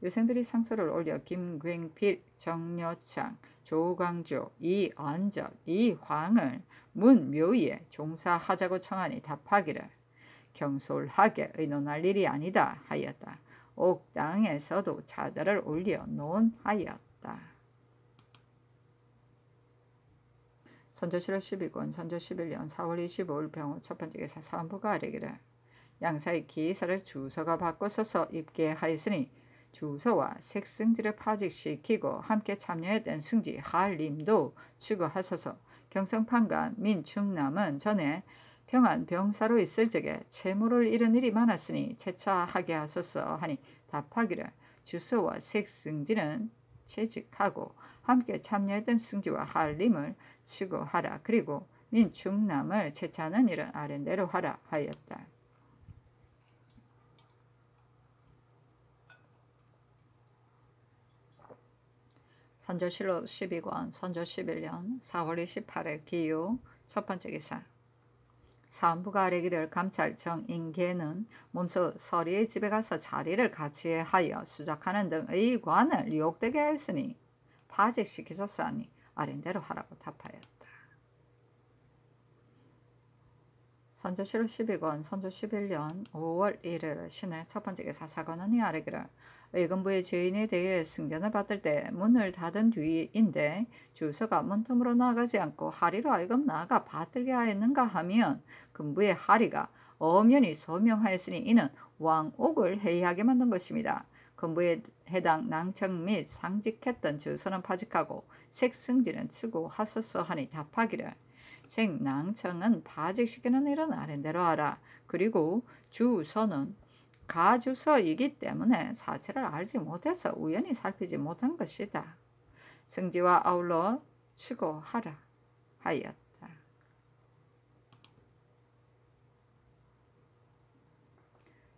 유생들이 상소를 올려 김굉필, 정여창, 조광조, 이언적, 이황을 문묘위에 종사하자고 청하니 답하기를 경솔하게 의논할 일이 아니다 하였다. 옥당에서도 자자를 올려 논하였다. 선조실록 12권 선조 11년 4월 25일 병호 첫 번째 기사 사원부가 아뢰기를 양사의 기사를 주서가 바꿔서서 입게 하였으니 주서와 색승지를 파직시키고 함께 참여했던 승지 한림도 추구하소서. 경성판관 민충남은 전에 평안 병사로 있을 적에 채무를 잃은 일이 많았으니 채차하게 하소서 하니 답하기를 주서와 색승지는 채직하고 함께 참여했던 승지와 한림을 추구하라. 그리고 민충남을 채차하는 일은 아랜대로 하라 하였다. 선조실록 12권 선조 11년 4월 28일 기유 첫 번째 기사 사원부가 아뢰기를 감찰 정인계는 몸소 서리의 집에 가서 자리를 같이 하여 수작하는 등 의관을 유혹되게 하였으니 파직시키소서 하니 아랜대로 하라고 답하였다. 선조실록 12권 선조 11년 5월 1일 신의 첫 번째 기사 사관원이 아뢰기를 의금부의 죄인에 대해 승전을 받을 때 문을 닫은 뒤인데 주서가 문틈으로 나가지 않고 하리로 하여금 나가 받들게 하였는가 하면 금부의 하리가 엄연히 소명하였으니 이는 왕옥을 해이하게 만든 것입니다. 금부에 해당 낭청 및 상직했던 주서는 파직하고 색승지는 추구하소서 하니 답하기를 색낭청은 파직시키는 일은 아랜대로 하라. 그리고 주서는 가주서이기 때문에 사체를 알지 못해서 우연히 살피지 못한 것이다. 승지와 아울러 추고하라 하였다.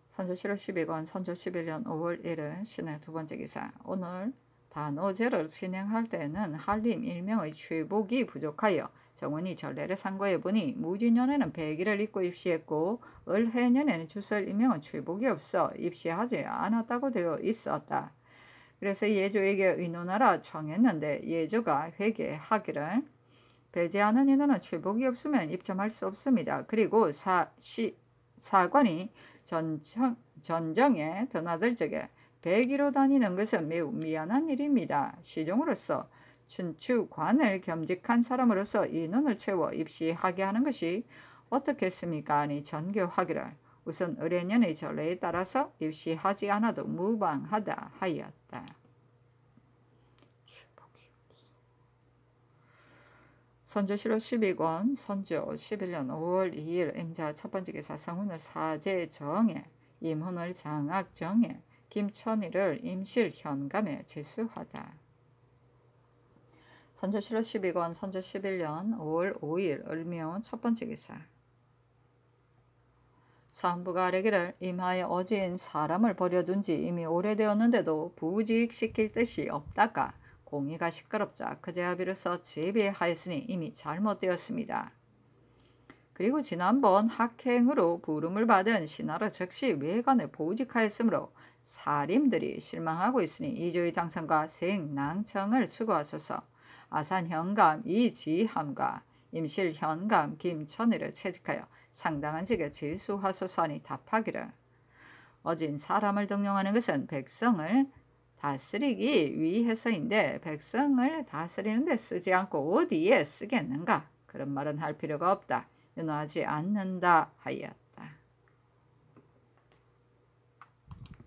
선조실록 12권 선조 11년 5월 1일 신의 두 번째 기사 오늘 단오제를 진행할 때는 한림 일명의 최복이 부족하여 정원이 전례를 상고해 보니 무진년에는 백일을 입고 입시했고 을해년에는 주설 일명은 최복이 없어 입시하지 않았다고 되어 있었다. 그래서 예조에게 의논하라 청했는데 예조가 회개하기를 배제하는 인원은 출복이 없으면 입점할 수 없습니다. 그리고 사관이 전정에 드나들 적에 배기로 다니는 것은 매우 미안한 일입니다. 시종으로서 춘추관을 겸직한 사람으로서 인원을 채워 입시하게 하는 것이 어떻겠습니까? 아니 전교하기를 우선 의례년의 전례에 따라서 입시하지 않아도 무방하다 하였다. 선조실록 12권 선조 11년 5월 2일 임자 첫번째 기사 성훈을 사제정에 임훈을 장악정에 김천희를 임실 현감에 제수하다. 선조실록 12권 선조 11년 5월 5일 을묘 첫번째 기사 사헌부가 아뢰기를 임하에 어진 사람을 버려둔 지 이미 오래되었는데도 부직시킬 뜻이 없다가 공의가 시끄럽자 그제야 비로소 제비하였으니 이미 잘못되었습니다. 그리고 지난번 학행으로 부름을 받은 신하로 즉시 외관에 보직하였으므로 사림들이 실망하고 있으니 이조의 당선과 생낭청을 수고하소서. 아산현감 이지함과 임실현감 김천희를 채직하여 상당한 직에 제수하소서 하니 답하기를 어진 사람을 등용하는 것은 백성을 다스리기 위해서인데 백성을 다스리는 데 쓰지 않고 어디에 쓰겠는가? 그런 말은 할 필요가 없다. 윤호하지 않는다 하였다.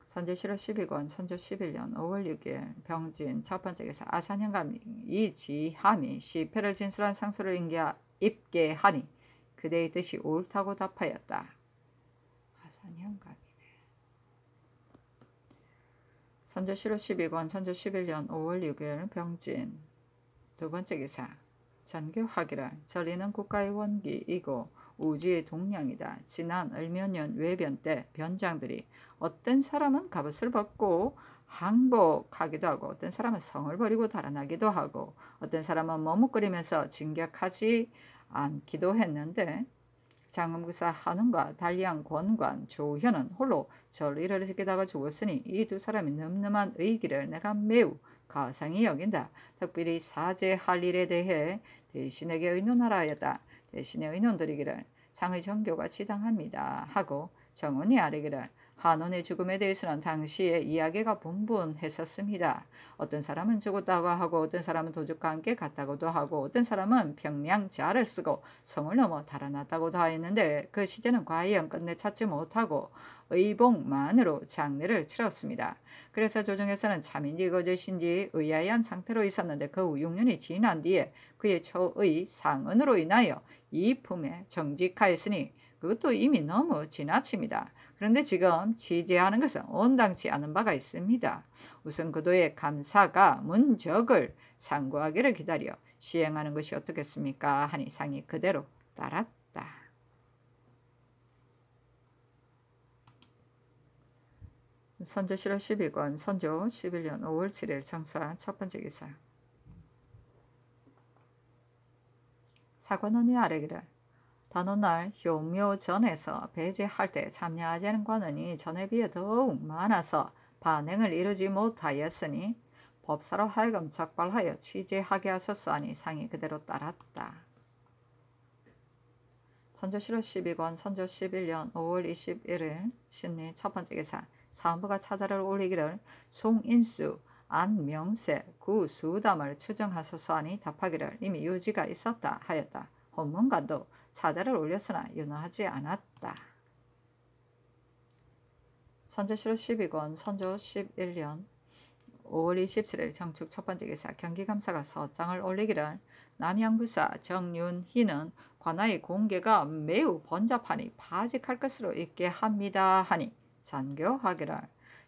선조실록 12권 선조 11년 5월 6일 병진 첫번째 기사 아산현감 이지함이 시패를 진술한 상소를 입게 하니 그대의 뜻이 옳다고 답하였다. 아산현감 선조실록 12권 선조 11년 5월 6일 병진 두번째 기사 전교하기를 전리는 국가의 원기이고 우주의 동량이다. 지난 을묘년 외변 때 변장들이 어떤 사람은 갑옷을 벗고 항복하기도 하고 어떤 사람은 성을 버리고 달아나기도 하고 어떤 사람은 머뭇거리면서 진격하지 않기도 했는데 장음구사 한운과 단리안 권관 조현은 홀로 전리를 지키다가 죽었으니 이 두 사람이 늠름한 의기를 내가 매우 가상히 여긴다. 특별히 사죄할 일에 대해 대신에게 의논하라 하였다. 대신에 의논드리기를 상의 정교가 지당합니다 하고 정원이 아뢰기를 한운의 죽음에 대해서는 당시에 이야기가 분분했었습니다. 어떤 사람은 죽었다고 하고 어떤 사람은 도적과 함께 갔다고도 하고 어떤 사람은 평량자를 쓰고 성을 넘어 달아났다고도 하였는데 그 시제는 과연 끝내 찾지 못하고 의복만으로 장례를 치렀습니다. 그래서 조정에서는 참인지 거짓인지 의아한 상태로 있었는데 그 후 6년이 지난 뒤에 그의 처의 상언으로 인하여 이 품에 정직하였으니 그것도 이미 너무 지나칩니다. 그런데 지금 취재하는 것은 온당치 않은 바가 있습니다. 우선 그도의 감사가 문적을 상고하기를 기다려 시행하는 것이 어떻겠습니까? 하니 상이 그대로 따랐다. 선조실록 12권 선조 11년 5월 7일 정사 첫번째 기사 사관원이 아뢰기를 단오날 효묘전에서 배제할 때 참여하지 않은 관원이 전에 비해 더욱 많아서 반행을 이루지 못하였으니 법사로 하여금 적발하여 취재하게 하소서 하니 상이 그대로 따랐다. 선조실록 12권 선조 11년 5월 21일 신리 첫번째 기사 사헌부가 차자를 올리기를 송인수, 안명세, 구수담을 추정하소서 하니 답하기를 이미 유지가 있었다 하였다. 헌문관도 차자를 올렸으나 윤호하지 않았다. 선조실록 12권 선조 11년 5월 27일 정축 첫번째 기사 경기감사가 서장을 올리기를 남양부사 정윤희는 관아의 공개가 매우 번잡하니 파직할 것으로 있게 합니다 하니 잔교하기를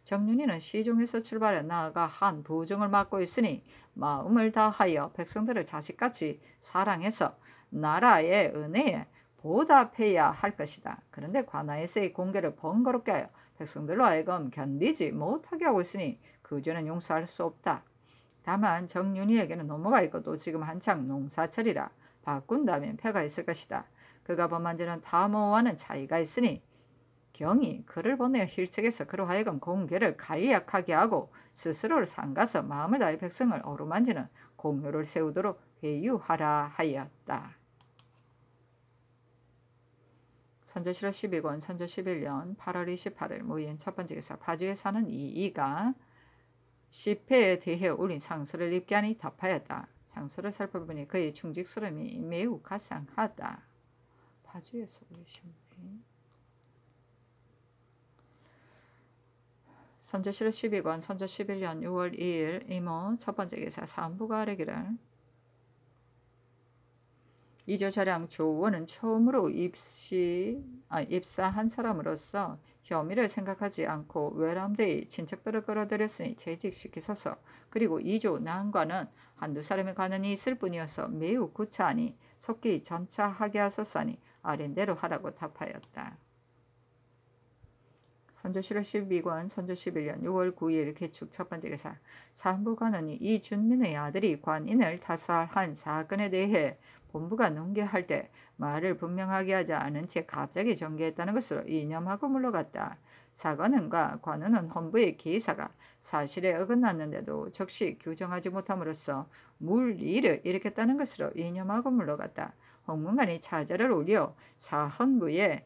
정윤희는 시중에서 출발해 나아가 한 부정을 맡고 있으니 마음을 다하여 백성들을 자식같이 사랑해서 나라의 은혜에 보답해야 할 것이다. 그런데 관아에서의 공개를 번거롭게 하여 백성들로 하여금 견디지 못하게 하고 있으니 그 죄는 용서할 수 없다. 다만 정윤희에게는 노모가 있고 또 지금 한창 농사철이라 바꾼다면 패가 있을 것이다. 그가 범한 죄는 다모와는 차이가 있으니 경이 그를 보내어 힐책에서 그로 하여금 공개를 간략하게 하고 스스로를 삼가서 마음을 다해 백성을 어루만지는 공효를 세우도록 회유하라 하였다. 선조실록 12권 선조 11년 8월 28일 모인 첫 번째 기사. 파주에 사는 이이가 시패에 대해 올린 상소를 입게 하니 답하였다. 상소를 살펴보니 그의 충직스러움이 매우 가상하다. 파주에서 올리신 분이 선조실록 12권 선조 11년 6월 2일 이모 첫 번째 기사. 사안부가 아뢰기를 이조자량 조원은 처음으로 입사한 사람으로서 혐의를 생각하지 않고 외람되이 친척들을 끌어들였으니 재직시키소서. 그리고 이조 난관은 한두 사람에 관한이 있을 뿐이어서 매우 구차하니 속히 전차하게 하소서 하니 아랜대로 하라고 답하였다. 선조실록 12권 선조 11년 6월 9일 개축 첫 번째 기사. 사안부관원이 이준민의 아들이 관인을 타살한 사건에 대해 본부가 논계할 때 말을 분명하게 하지 않은 채 갑자기 전개했다는 것으로 이념하고 물러갔다. 사관원과 관원은 헌부의 기사가 사실에 어긋났는데도 적시 규정하지 못함으로써 물리를 일으켰다는 것으로 이념하고 물러갔다. 홍문관이 차자를 올려 사헌부의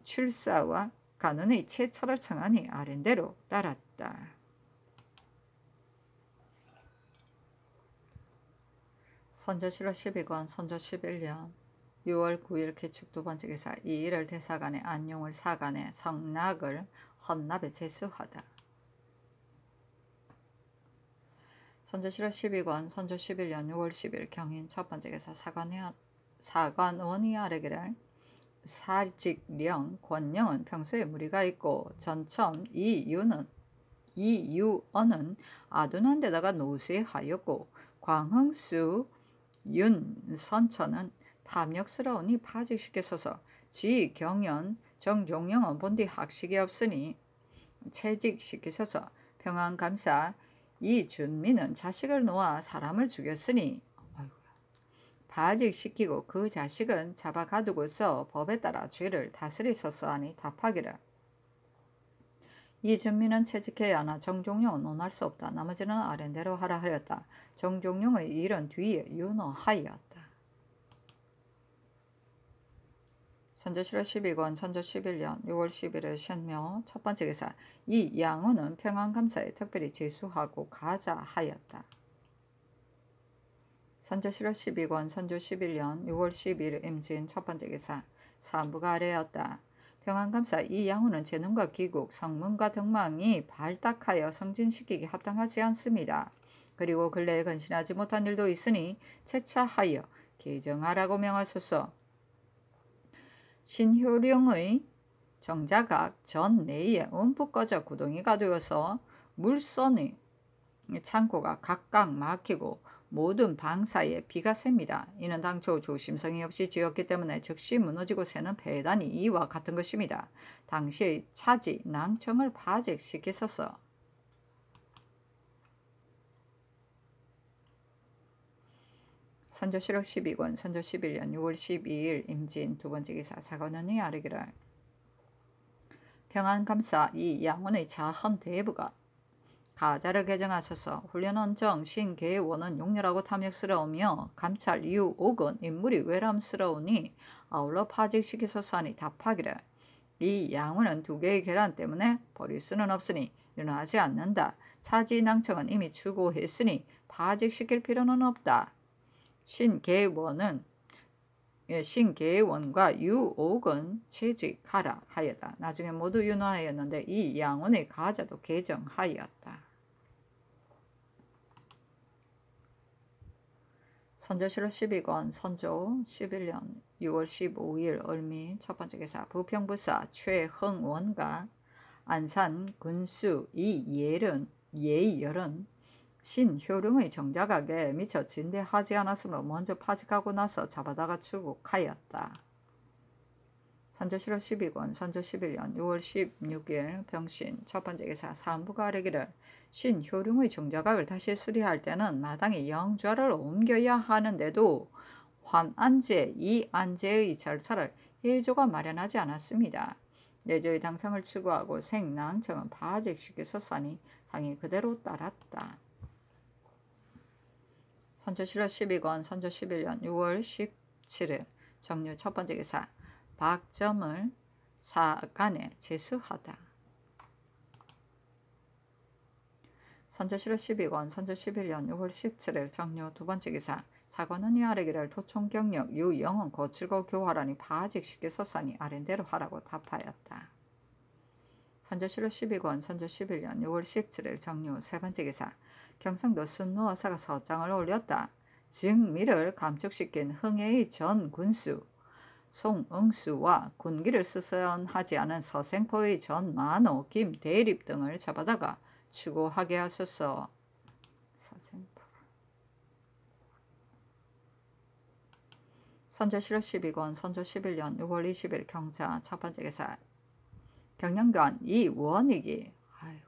출사와 관원의 체처를 청하니 아랜대로 따랐다. 선조실록 12권 선조 11년 6월 9일 개축 두 번째 기사. 이 일을 대사관에 안용을 사관에 성낙을 헌납에 제수하다. 선조실록 12권 선조 11년 6월 10일 경인 첫 번째 기사. 사관원이 아뢰기를 사직령 권령은 평소에 무리가 있고 전첨 이유언은 아둔한 데다가 노쇠하였고 광흥수 윤선천은 탐욕스러우니 파직시키소서. 지경연 정종영은 본디 학식이 없으니 채직시키소서. 평안감사 이준민은 자식을 놓아 사람을 죽였으니 파직시키고 그 자식은 잡아 가두고서 법에 따라 죄를 다스리소서 하니 답하기를 이준민은 채직해야 하나 정종용은 논할 수 없다. 나머지는 아랜대로 하라 하였다. 정종용의 일은 뒤에 윤허하였다. 선조실록 12권 선조 11년 6월 11일 신묘 첫 번째 기사. 이 양호는 평안감사에 특별히 제수하고 가자 하였다. 선조실록 12권 선조 11년 6월 11일 임진 첫 번째 기사. 사안부가 아뢰었다. 평안감사 이 양호는 재능과 기국, 성문과 덕망이 발탁하여 성진시키기 합당하지 않습니다. 그리고 근래에 근신하지 못한 일도 있으니 채차하여 개정하라고 명하소서. 신효령의 정자각 전 내에 움푹 꺼져 구덩이가 되어서 물선의 창고가 각각 막히고 모든 방 사이에 비가 셉니다. 이는 당초 조심성이 없이 지었기 때문에 즉시 무너지고 새는 폐단이 이와 같은 것입니다. 당시의 차지 낭청을 파직시키소서. 선조실록 12권 선조 11년 6월 12일 임진 두 번째 기사. 사관원이 아뢰기를 평안감사 이 양원의 자헌 대부가 가자를 개정하소서. 훈련원정 신계원은 용렬하고 탐욕스러우며 감찰 유옥은 인물이 외람스러우니 아울러 파직시키소서 하니 답하기를 이 양원은 두 개의 계란 때문에 버릴 수는 없으니 일어나지 않는다. 차지낭청은 이미 추구했으니 파직시킬 필요는 없다. 신계원과 유옥은 채직하라 하였다. 나중에 모두 윤화하였는데 이 양원의 가자도 개정하였다. 선조실록 12권 선조 11년 6월 15일 을미 첫 번째 기사. 부평부사 최흥원과 안산 군수 예열은 신효령의 정자각에 미처 진대하지 않았으므로 먼저 파직하고 나서 잡아다가 출국하였다. 선조실록 12권 선조 11년 6월 16일 병신 첫 번째 기사. 사안부가 아뢰기를 신효령의 정자각을 다시 수리할 때는 마땅히 영좌를 옮겨야 하는데도 환안제, 이안제의 절차를 해조가 마련하지 않았습니다. 내조의 당상을 추구하고 생낭청은 파직시켰었사니 상이 그대로 따랐다. 선조실록 12권 선조 11년 6월 17일 정유 첫 번째 기사 박점을 사간에 제수하다. 선조실록 12권 선조 11년 6월 17일 정유 두 번째 기사 사관은 이 아래기를 도총경력 유영은 거칠고 교활하니 파직시켰었사니 아랜대로 하라고 답하였다. 선조실록 12권 선조 11년 6월 17일 정유 세 번째 기사 경상도 순무어사가 서장을 올렸다. 증미를 감축시킨 흥해의 전 군수 송응수와 군기를 스선하지 않은 서생포의 전 만호 김대립 등을 잡아다가 추고하게 하소서. 서생포. 선조실록 12권 선조 11년 6월 20일 경자 첫 번째 기사 경영관 이원익이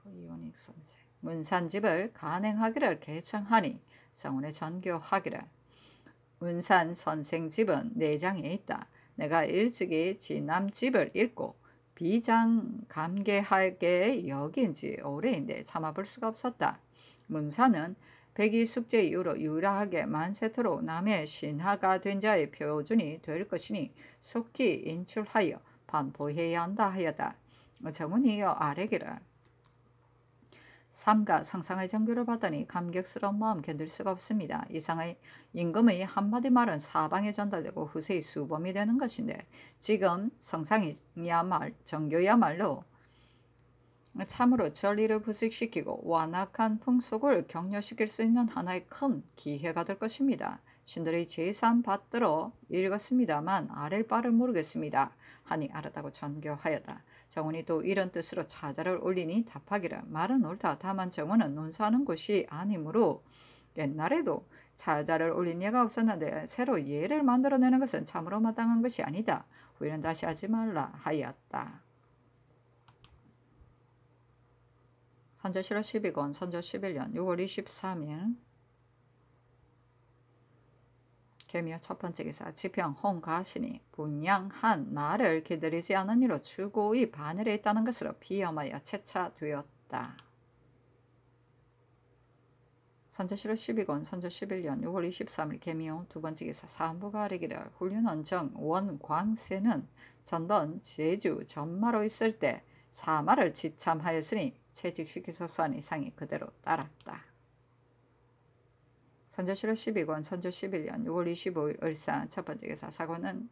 이원익 선생 문산집을 간행하기를 개청하니 성운에 전교하기를 문산 선생집은 내장에 있다. 내가 일찍이 지남집을 읽고 비장감개하게 여긴지 오래인데 참아볼 수가 없었다. 문산은 백이 숙제 이후로 유일하게 만세토록 남의 신하가 된 자의 표준이 될 것이니 속히 인출하여 반포해야 한다 하여다. 정운이 이어 아래기를 삼가 상상의 정교를 받다니 감격스러운 마음 견딜 수가 없습니다. 이상의 임금의 한마디 말은 사방에 전달되고 후세의 수범이 되는 것인데 지금 정교야말로 참으로 전리를 부식시키고 완악한 풍속을 격려시킬 수 있는 하나의 큰 기회가 될 것입니다. 신들의 제산 받들어 읽었습니다만 아랠 바를 모르겠습니다. 하니 알았다고 전교하였다. 정운이 또 이런 뜻으로 차자를 올리니 답하기를 말은 옳다. 다만 정운은 논사하는 곳이 아니므로 옛날에도 차자를 올린 예가 없었는데 새로 예를 만들어내는 것은 참으로 마땅한 것이 아니다. 후에는 다시 하지 말라 하였다. 선조실록 12권 선조 11년 6월 23일 개미어 첫 번째 기사 지평 홍가신이 분양한 말을 기다리지 않은 이로 추고의 반열에 있다는 것으로 비염하여 채차되었다. 선조실록 12권 선조 11년 6월 23일 개미어 두 번째 기사 사안부가 아뢰기를 훈련원정 원광세는 전번 제주 전마로 있을 때 사마를 지참하였으니 채직시키소서 하니 상이 그대로 따랐다. 선조실록 12권 선조 11년 6월 25일 을산 첫 번째 기사 사관은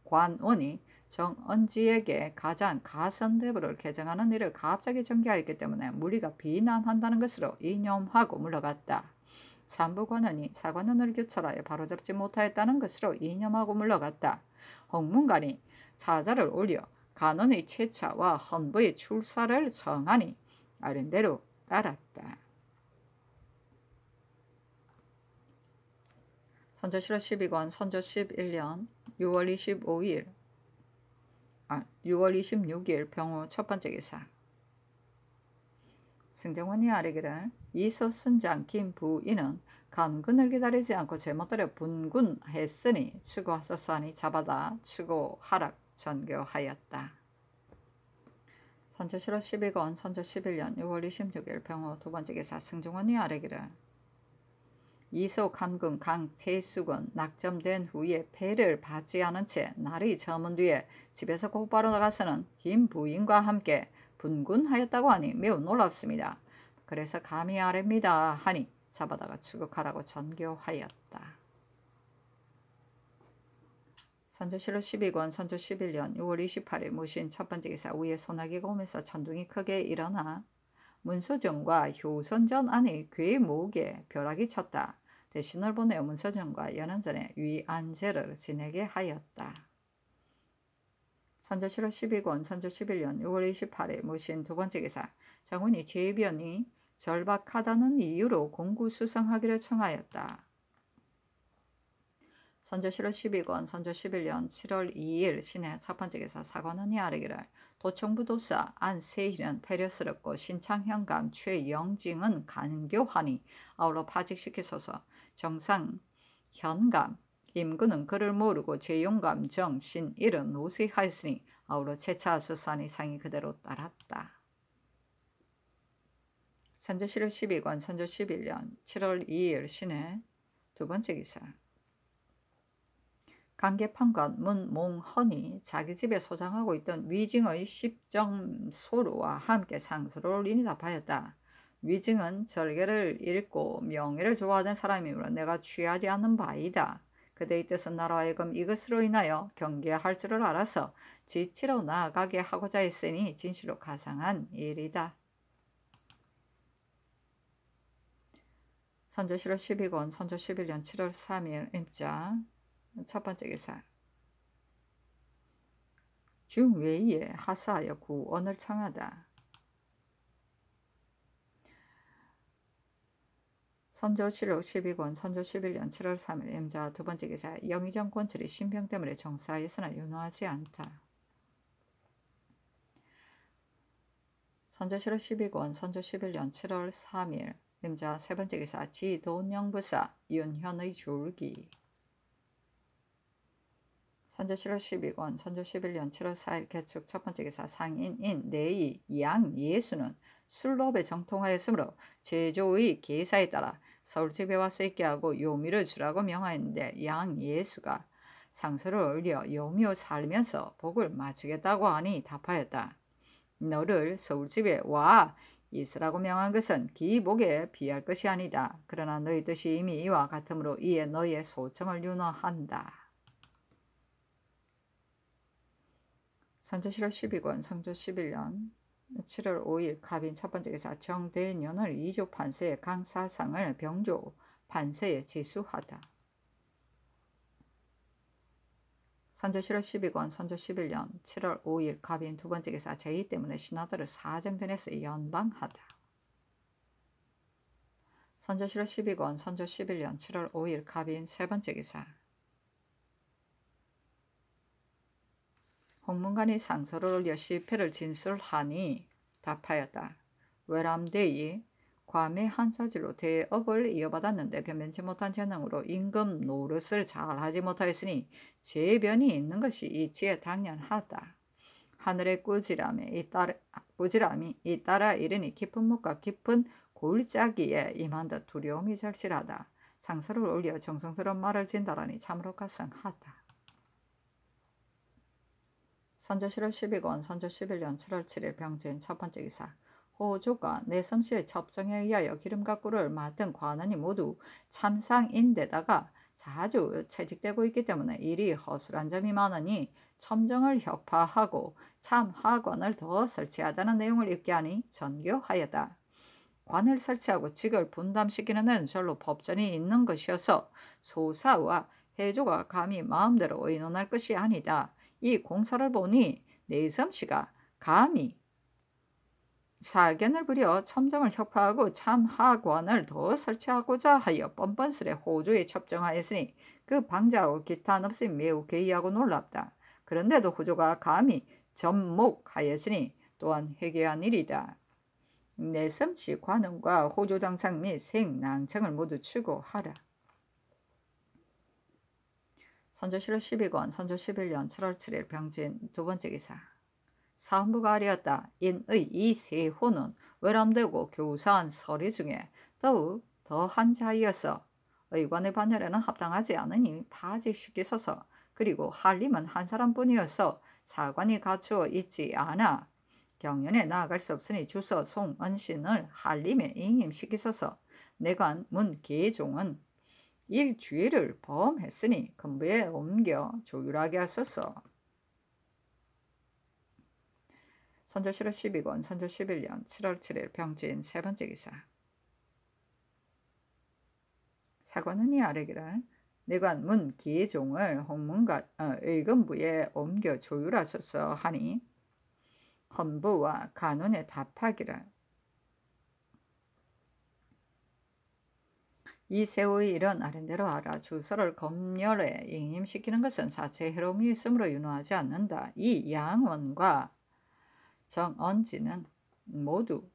관원이 정언지에게 가장 가선대부를 개정하는 일을 갑자기 전개하였기 때문에 무리가 비난한다는 것으로 이념하고 물러갔다. 산부관원이 사관원을 규철하여 바로잡지 못하였다는 것으로 이념하고 물러갔다. 홍문관이 차자를 올려 간원의 채차와 헌부의 출사를 정하니 아랜대로 따랐다. 선조실록 12권 선조 11년 6월 26일 병호 첫 번째 기사 승정원이 아뢰기를 이소순장 김부인은 감군을 기다리지 않고 제멋대로 분군했으니 추고하소서 하니 잡아다 추고하락 전교하였다. 선조실록 12권 선조 11년 6월 26일 병호 두 번째 기사 승정원이 아뢰기를 이소 감군 강태숙은 낙점된 후에 배를 받지 않은 채 날이 저문 뒤에 집에서 곧바로 나가서는 김 부인과 함께 분군하였다고 하니 매우 놀랍습니다. 그래서 감히 아뢰입니다 하니 잡아다가 추국하라고 전교하였다. 선조실록 12권 선조 11년 6월 28일 무신 첫 번째 기사 위에 소나기가 오면서 천둥이 크게 일어나 문소정과 효선전 안에 괴 목에 벼락이 쳤다. 대신을 보내어 문소정과 연원전에 위안제를 지내게 하였다. 선조실록 12권 선조 11년 6월 28일 무신 두 번째 기사 장군이 제변이 절박하다는 이유로 공구수성하기를 청하였다. 선조실록 12권 선조 11년 7월 2일 신해 첫 번째 기사 사관원이 아뢰기를 도청부도사 안세희는 패려스럽고 신창현감 최영징은 간교하니 아울러 파직시키소서. 정상현감 임군은 그를 모르고 제용감 정신일은 노쇠하였으니 아우러 채차 수산 이상이 그대로 따랐다. 선조실록 12권 선조 11년 7월 2일 신해 두 번째 기사. 강계판관 문몽헌이 자기 집에 소장하고 있던 위증의 10정 소루와 함께 상소를 올리니 답하였다. 위증은 절개를 잃고 명예를 좋아하던 사람이므로 내가 취하지 않는 바이다. 그대의 뜻은 나로 하여금 이것으로 인하여 경계할 줄을 알아서 지치러 나아가게 하고자 했으니 진실로 가상한 일이다. 선조실록 12권 선조 11년 7월 3일 임자 첫 번째 기사. 중외에 하사하여 구원을 청하다. 선조실록 12권 선조 11년 7월 3일 임자 두 번째 기사. 영의정 권철이 신병 때문에 정사하였으나 윤호하지 않다. 선조실록 12권 선조 11년 7월 3일 임자 세 번째 기사. 지돈영부사 윤현의 줄기. 선조실록 12권 선조 11년 7월 4일 개축 첫 번째 기사. 상인인 내의 양예수는 술로업에 정통하였으므로 제조의 계사에 따라 서울집에 와서 있게 하고 요미를 주라고 명하였는데 양예수가 상소를 올려 요미로 살면서 복을 마치겠다고 하니 답하였다. 너를 서울집에 와 있으라고 명한 것은 기복에 비할 것이 아니다. 그러나 너희 뜻이 이미 이와 같으므로 이에 너희의 소청을 윤호한다. 선조실록 12권 선조 11년 7월 5일 갑인 첫 번째 기사. 정대년을 이조 판서의 강사상을 병조 판서에 제수하다. 선조실록 12권 선조 11년 7월 5일 갑인 두 번째 기사. 제의 때문에 신하들을 사정전에서 연방하다. 선조실록 12권 선조 11년 7월 5일 갑인 세 번째 기사. 홍문관이 상소를 올려 실패를 진술하니 답하였다. 외람되이 과메 한사질로 대업을 이어받았는데 변변치 못한 재능으로 임금 노릇을 잘하지 못하였으니 재변이 있는 것이 이치에 당연하다. 하늘의 꾸지람이 잇따라 이르니 깊은 묵과 깊은 골짜기에 임한 듯 두려움이 절실하다. 상소를 올려 정성스러운 말을 진달하니 참으로 가상하다. 선조실록 12권 선조 11년 7월 7일 병진 첫 번째 기사. 호조가 내섬씨의 첩정에 의하여 기름과 꿀을 맡은 관원이 모두 참상인데다가 자주 채직되고 있기 때문에 일이 허술한 점이 많으니 첨정을 혁파하고 참하관을 더 설치하자는 내용을 읽게 하니 전교하였다. 관을 설치하고 직을 분담시키는 데는 절로 법전이 있는 것이어서 소사와 해조가 감히 마음대로 의논할 것이 아니다. 이 공사를 보니 내섬씨가 감히 사견을 부려 첨정을 혁파하고 참하관을 더 설치하고자 하여 뻔뻔스레 호조에 첩정하였으니 그 방자하고 기타 없이 매우 괴이하고 놀랍다. 그런데도 호조가 감히 접목하였으니 또한 회개한 일이다. 내섬씨 관원과 호조 당상 및 생낭청을 모두 추고하라. 선조실록 12권 선조 11년 7월 7일 병진 두 번째 기사. 사헌부가 아뢰었다. 인의 이 세호는 외람되고 교사한 서리 중에 더욱 더한 자이어서 의관의 반열에는 합당하지 않으니 파직시키소서. 그리고 한림은 한 사람뿐이어서 사관이 갖추어 있지 않아 경연에 나아갈 수 없으니 주서 송언신을 한림에 임임시키소서. 내관 문계종은 일주일을 범했으니 근부에 옮겨 조율하게 하소서. 선조실록 12권 선조 11년 7월 7일 병진 세 번째 기사. 사관원이 아뢰기를 내관 문계종을 홍문관 의금부에 옮겨 조율하소서 하니 헌부와 간원에 답하기를 이 세우의 일은 아랜대로 하라. 주서를 검열에 임임시키는 것은 사체 해로움이 있으므로 윤호하지 않는다. 이 양원과 정언지는 모두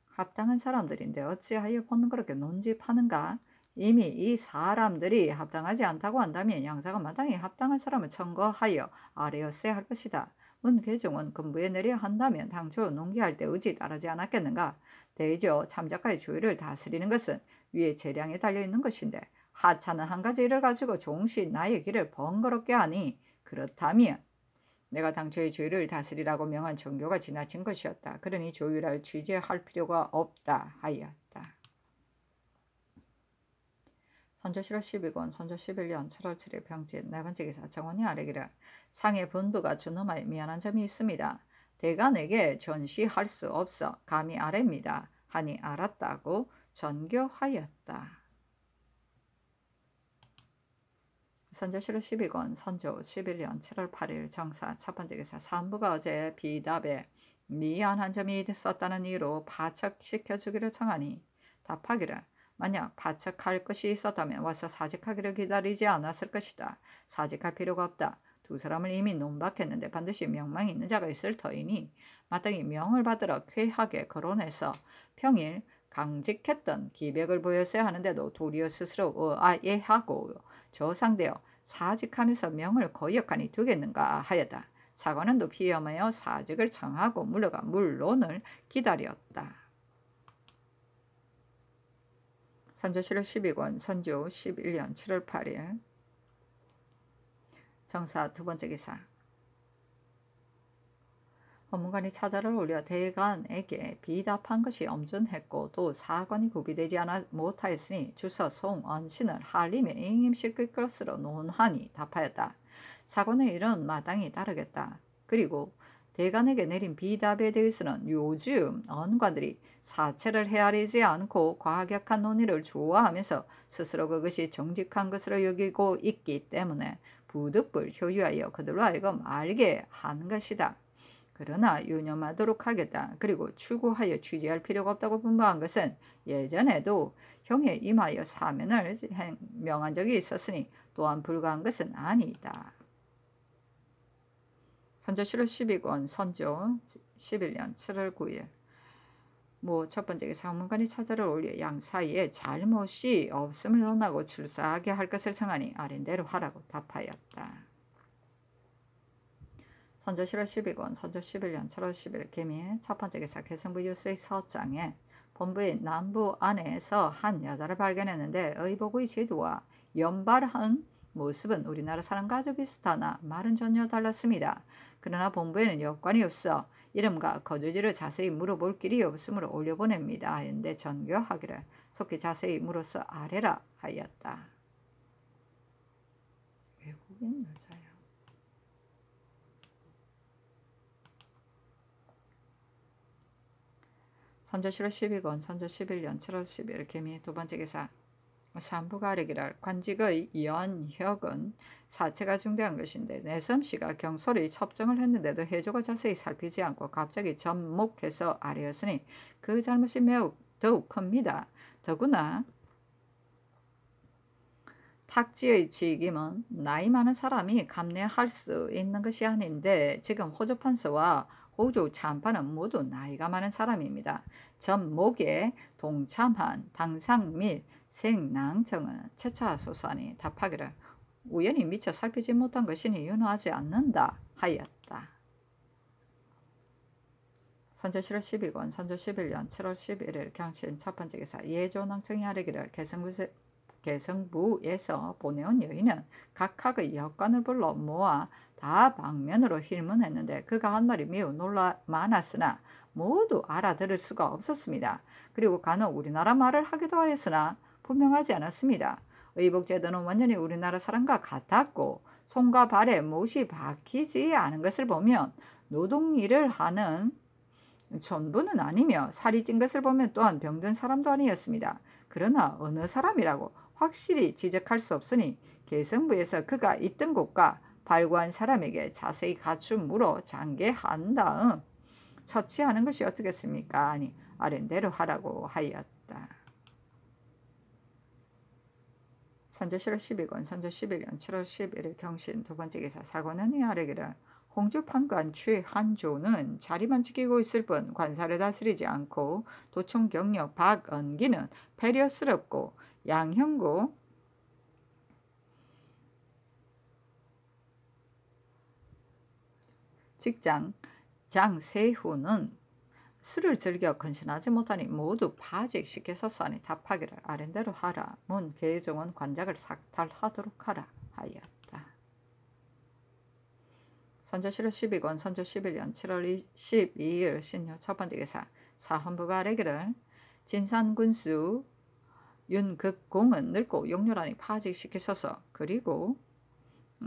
합당한 사람들인데 어찌하여 번거롭게 논집하는가? 이미 이 사람들이 합당하지 않다고 한다면 양사가 마땅히 합당한 사람을 청거하여 아뢰었어야 할 것이다. 은계종은 근부에 내려야 한다면 당초 농기할 때 의지 따르지 않았겠는가? 대저 참작가의 주의를 다스리는 것은 위에 재량에 달려있는 것인데 하찮은 한 가지 일을 가지고 종시 나의 길을 번거롭게 하니 그렇다면 내가 당초의 주의를 다스리라고 명한 정교가 지나친 것이었다. 그러니 조율할 취재할 필요가 없다 하였다. 선조실록 12권 선조 11년 7월 7일 병진 네 번째 기사 정원이 아뢰기를 상의 본부가 준엄하여 미안한 점이 있습니다. 대간에게 전시할 수 없어 감히 아뢰입니다. 하니 알았다고 전교하였다. 선조실록 12권 선조 11년 7월 8일 정사 첫 번째 기사 산부가 어제 비답에 미안한 점이 있었다는 이유로 파척시켜주기를 청하니 답하기를 만약 파척할 것이 있었다면 와서 사직하기를 기다리지 않았을 것이다. 사직할 필요가 없다. 두 사람을 이미 논박했는데 반드시 명망이 있는 자가 있을 터이니 마땅히 명을 받으러 쾌하게 거론해서 평일 강직했던 기백을 보였어야 하는데도 도리어 스스로 의아해하고 저상되어 사직하면서 명을 거역하니 되겠는가 하였다. 사관은 또 피험하여 사직을 청하고 물러가 물론을 기다렸다. 선조실록 12권 선조 11년 7월 8일 정사 두 번째 기사 법무관이 차자를 올려 대간에게 비답한 것이 엄준했고 또 사관이 구비되지 못하였으니 주서 송언신을 한림에 임실끌 것으로 논하니 답하였다. 사관의 일은 마땅히 따르겠다. 그리고 대간에게 내린 비답에 대해서는 요즘 언관들이 사체를 헤아리지 않고 과격한 논의를 좋아하면서 스스로 그것이 정직한 것으로 여기고 있기 때문에 부득불 효유하여 그들로 하여금 알게 하는 것이다. 그러나 유념하도록 하겠다. 그리고 추구하여 취재할 필요가 없다고 분부한 것은 예전에도 형에 임하여 사면을 명한 적이 있었으니 또한 불가한 것은 아니다. 선조실록 12권 선조 11년 7월 9일 첫 번째 상문관이 차자를 올려 양 사이에 잘못이 없음을 논하고 출사하게 할 것을 청하니 아랜대로 하라고 답하였다. 선조실록 12권 선조 11년 7월 10일 개미의 첫 번째 기사 개성부 유수의 서장에 본부의 남부 안에서 한 여자를 발견했는데 의복의 제도와 연발한 모습은 우리나라 사람과 아주 비슷하나 말은 전혀 달랐습니다. 그러나 본부에는 여권이 없어 이름과 거주지를 자세히 물어볼 길이 없으므로 올려보냅니다. 하였는데 전교하기를 속히 자세히 물어서 아뢰라 하였다. 외국인 여자야. 선조실록 12권 선조 11년 7월 10일 개미 두 번째 기사 산부가 아뢰기를 관직의 연혁은 사체가 중대한 것인데 내섬씨가 경솔히 첩정을 했는데도 해조가 자세히 살피지 않고 갑자기 접목해서 아뢰었으니 그 잘못이 더욱 큽니다. 더구나 탁지의 직임은 나이 많은 사람이 감내할 수 있는 것이 아닌데 지금 호조판서와 호조 참판은 모두 나이가 많은 사람입니다. 접목에 동참한 당상 및 생낭청은 채차소사니 답하기를 우연히 미처 살피지 못한 것이니 윤호하지 않는다 하였다. 선조실록 12권 선조 11년 7월 11일 경신 첫 번째 기사 예조낭청이 아뢰기를 개성부에서 보내온 여인은 각학의 여관을 불러 모아 다방면으로 hir문했는데 그가 한 말이 매우 많았으나 모두 알아들을 수가 없었습니다. 그리고 간혹 우리나라 말을 하기도 하였으나 분명하지 않았습니다. 의복제도는 완전히 우리나라 사람과 같았고 손과 발에 못이 박히지 않은 것을 보면 노동일을 하는 전부는 아니며 살이 찐 것을 보면 또한 병든 사람도 아니었습니다. 그러나 어느 사람이라고 확실히 지적할 수 없으니 개성부에서 그가 있던 곳과 발구한 사람에게 자세히 갖춤 물어 장계한 다음 처치하는 것이 어떻겠습니까? 아니 아랜대로 하라고 하였다. 선조실록 12권 선조 11년 7월 11일 경신 두 번째 기사 사관원이 아뢰기를 홍주판관 최한조는 자리만 지키고 있을 뿐 관사를 다스리지 않고 도청경력 박언기는 배려스럽고 양형구 직장 장세후는 술을 즐겨 근신하지 못하니 모두 파직시켜서사니 답하기를 아랜대로 하라. 문 계정원 관작을 삭탈하도록 하라 하였다. 선조실호 12권 선조 11년 7월 12일 신효 첫번째 기사 사헌부가 아래기를 진산군수 윤극공은 늙고 용렬하니 파직시키소서. 그리고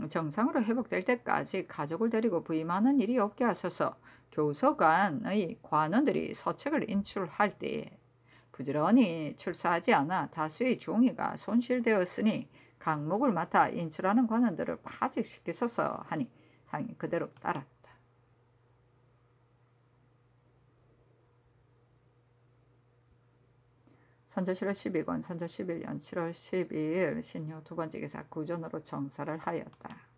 정상으로 회복될 때까지 가족을 데리고 부임하는 일이 없게 하소서. 교서관의 관원들이 서책을 인출할 때에 부지런히 출사하지 않아 다수의 종이가 손실되었으니 강목을 맡아 인출하는 관원들을 파직시키소서 하니 상이 그대로 따랐다. 선조실호 12권 선조 11년 7월 12일 신효 두번째 기사 구전으로 정사를 하였다.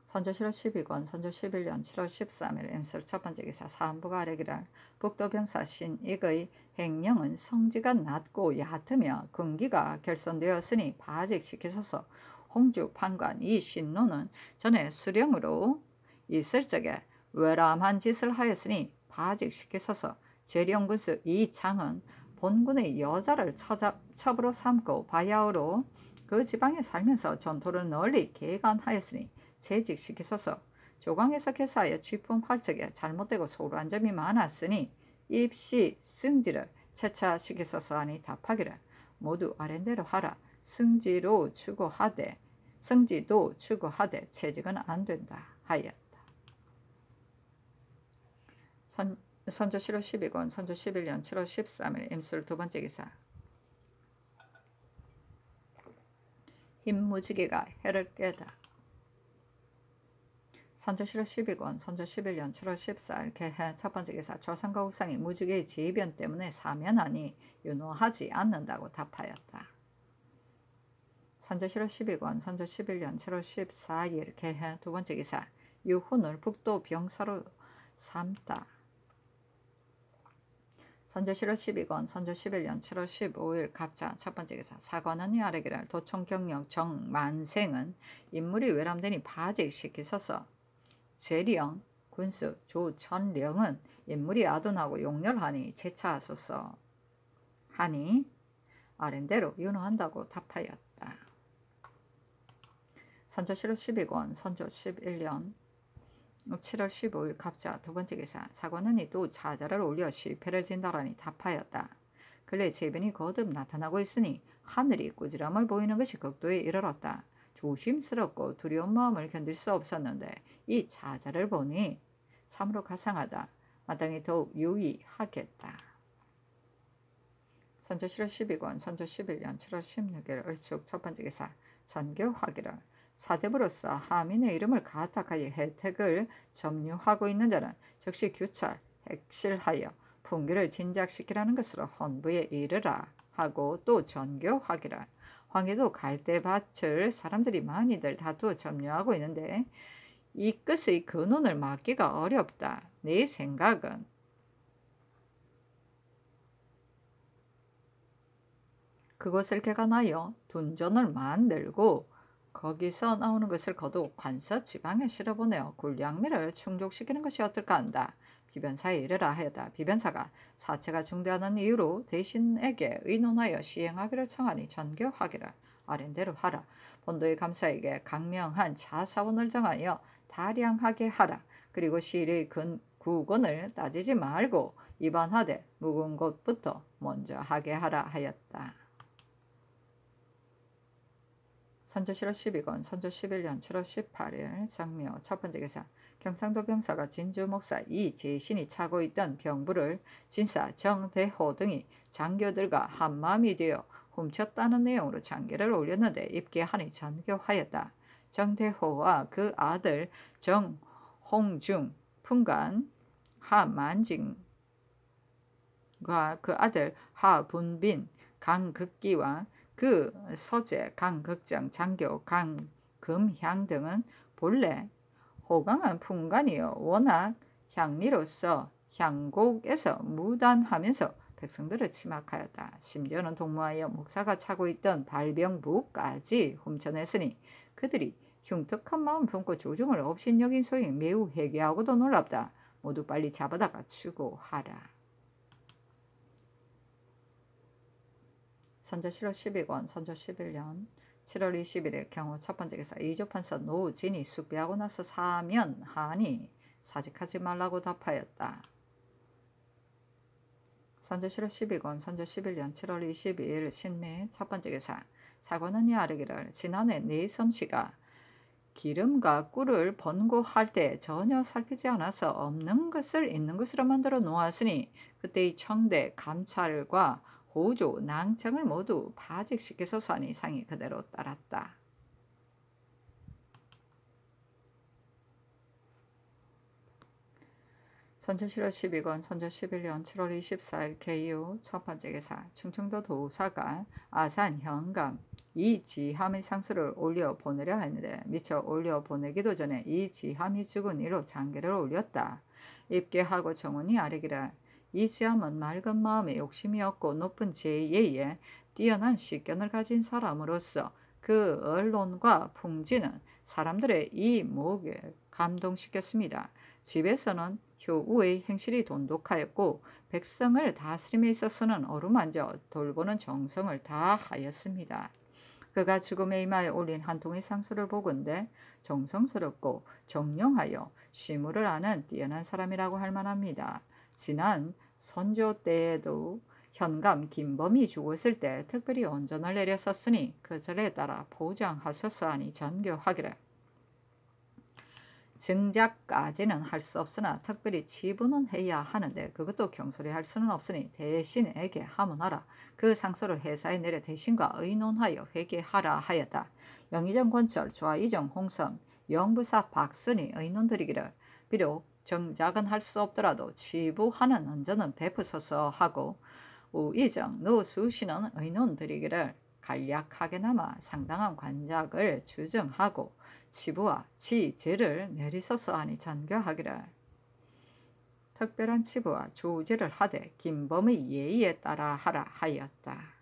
선조실호 12권 선조 11년 7월 13일 임술 첫번째 기사 사헌부가 아래기를 북도병사 신익의 행령은 성지가 낮고 얕으며 근기가 결손되었으니 파직시키소서. 홍주 판관 이 신노는 전에 수령으로 있을 적에 외람한 짓을 하였으니 파직시키소서. 재령군수 이 장은 본군의 여자를 첩으로 삼고 바야흐로 그 지방에 살면서 전토를 널리 개간하였으니 재직시키소서. 조광에서 개사하여 취품할 적에 잘못되고 소홀한 점이 많았으니 입시 승지를 채차시키소서 하니 답하기를 모두 아랜대로 하라. 승지도 추구하되 채직은 안 된다 하였다. 선조실호 12권 선조 11년 7월 13일 임술 두번째 기사 흰무지개가 해를 깨다. 선조실호 12권 선조 11년 7월 14일 개해 첫번째 기사 조상과 우상이 무지개의 지변 때문에 사면하니 윤호하지 않는다고 답하였다. 선조실호 12권 선조 11년 7월 14일 개해 두번째 기사 유훈을 북도 병사로 삼다. 선조실호 12권 선조 11년 7월 15일 갑자 첫번째 기사 사관원이 아래기를 도청경력 정만생은 인물이 외람되니 파직시키소서. 재령 군수 조천령은 인물이 아둔하고 용렬하니 제차하소서 하니 아랜대로 윤호한다고 답하였다. 선조실호 12권 선조 11년 7월 15일 갑자 두번째 기사 사관원이 또 자자를 올려 실패를 진다라니 답하였다. 근래 재변이 거듭 나타나고 있으니 하늘이 꾸지람을 보이는 것이 극도에 이르렀다. 조심스럽고 두려운 마음을 견딜 수 없었는데 이 자자를 보니 참으로 가상하다. 마땅히 더욱 유의하겠다. 선조실호 12권 선조 11년 7월 16일 을축 첫번째 기사 전교하기를 사대부로서 하민의 이름을 가탁하여 혜택을 점유하고 있는 자는 즉시 규찰, 핵실하여 풍기를 진작시키라는 것으로 헌부에 이르라 하고 또 전교하기를 황해도 갈대밭을 사람들이 많이들 다투어 점유하고 있는데 이 끝의 근원을 막기가 어렵다. 내 생각은 그것을 개간하여 둔전을 만들고 거기서 나오는 것을 거두 관서 지방에 실어보내어 굴량미를 충족시키는 것이 어떨까 한다. 비변사에 이르라 하였다. 비변사가 사체가 중대하는 이유로 대신에게 의논하여 시행하기를 청하니 전교하기를 아랜대로 하라. 본도의 감사에게 강명한 자사원을 정하여 다량하게 하라. 그리고 시일의 구건을 따지지 말고 입안하되 묵은 곳부터 먼저 하게 하라 하였다. 선조실호 12권 선조 11년 7월 18일 장묘 첫번째 기사 경상도 병사가 진주 목사 이재신이 차고 있던 병부를 진사 정대호 등이 장교들과 한마음이 되어 훔쳤다는 내용으로 장계를 올렸는데 입계하니 전교하였다. 정대호와 그 아들 정홍중 품간 하만징과 그 아들 하분빈 강극기와 그 서재 강극장 장교 강금향 등은 본래 호강한 품간이요 워낙 향리로서 향곡에서 무단하면서 백성들을 침악하였다. 심지어는 동무하여 목사가 차고 있던 발병부까지 훔쳐냈으니 그들이 흉특한 마음 품고 조정을 없인 여긴 소위 매우 회개하고도 놀랍다. 모두 빨리 잡아다가 추구하라. 선조 7월 12권 선조 11년 7월 21일 경우 첫 번째 기사 이조판서 노진이 숙비하고 나서 사면하니 사직하지 말라고 답하였다. 선조 7월 12권 선조 11년 7월 22일 신매 첫 번째 기사 사관원이 아뢰기를 지난해 네 솜씨가 기름과 꿀을 번고할 때 전혀 살피지 않아서 없는 것을 있는 것으로 만들어 놓았으니 그때의 청대, 감찰과 호조, 낭청을 모두 파직시켜서 하니 상이 그대로 따랐다. 선조 7월 12권 선조 11년 7월 24일 개유 첫 번째 기사 충청도 도사가 아산 현감 이지함의 상수를 올려 보내려 했는데 미처 올려 보내기도 전에 이지함이 죽은 이로 장계를 올렸다. 입계하고 정원이 아뢰기를 이지함은 맑은 마음에 욕심이 없고 높은 지혜에 뛰어난 식견을 가진 사람으로서 그 언론과 풍지는 사람들의 이목을 감동시켰습니다. 집에서는 효우의 행실이 돈독하였고 백성을 다스림에 있어서는 어루만져 돌보는 정성을 다하였습니다. 그가 죽음의 이마에 올린 한 통의 상수를 보건대 정성스럽고 정령하여 시무를 아는 뛰어난 사람이라고 할 만합니다. 지난 선조 때에도 현감 김범이 죽었을 때 특별히 온전을 내렸었으니 그 절에 따라 보장하소서 하니 전교하기를 증작까지는 할 수 없으나 특별히 치부는 해야 하는데 그것도 경솔히 할 수는 없으니 대신에게 하문하라. 그 상소를 회사에 내려 대신과 의논하여 회개하라 하였다. 영의정 권철, 좌의정 홍섬, 영부사 박순이 의논드리기를 비록 정작은 할 수 없더라도 치부하는 언저는 베푸소서 하고 우의정 노수시는 의논드리기를 간략하게나마 상당한 관작을 주정하고 치부와 치제를 내리소서 하니 전교하기를 특별한 치부와 조제를 하되 김범의 예의에 따라 하라 하였다.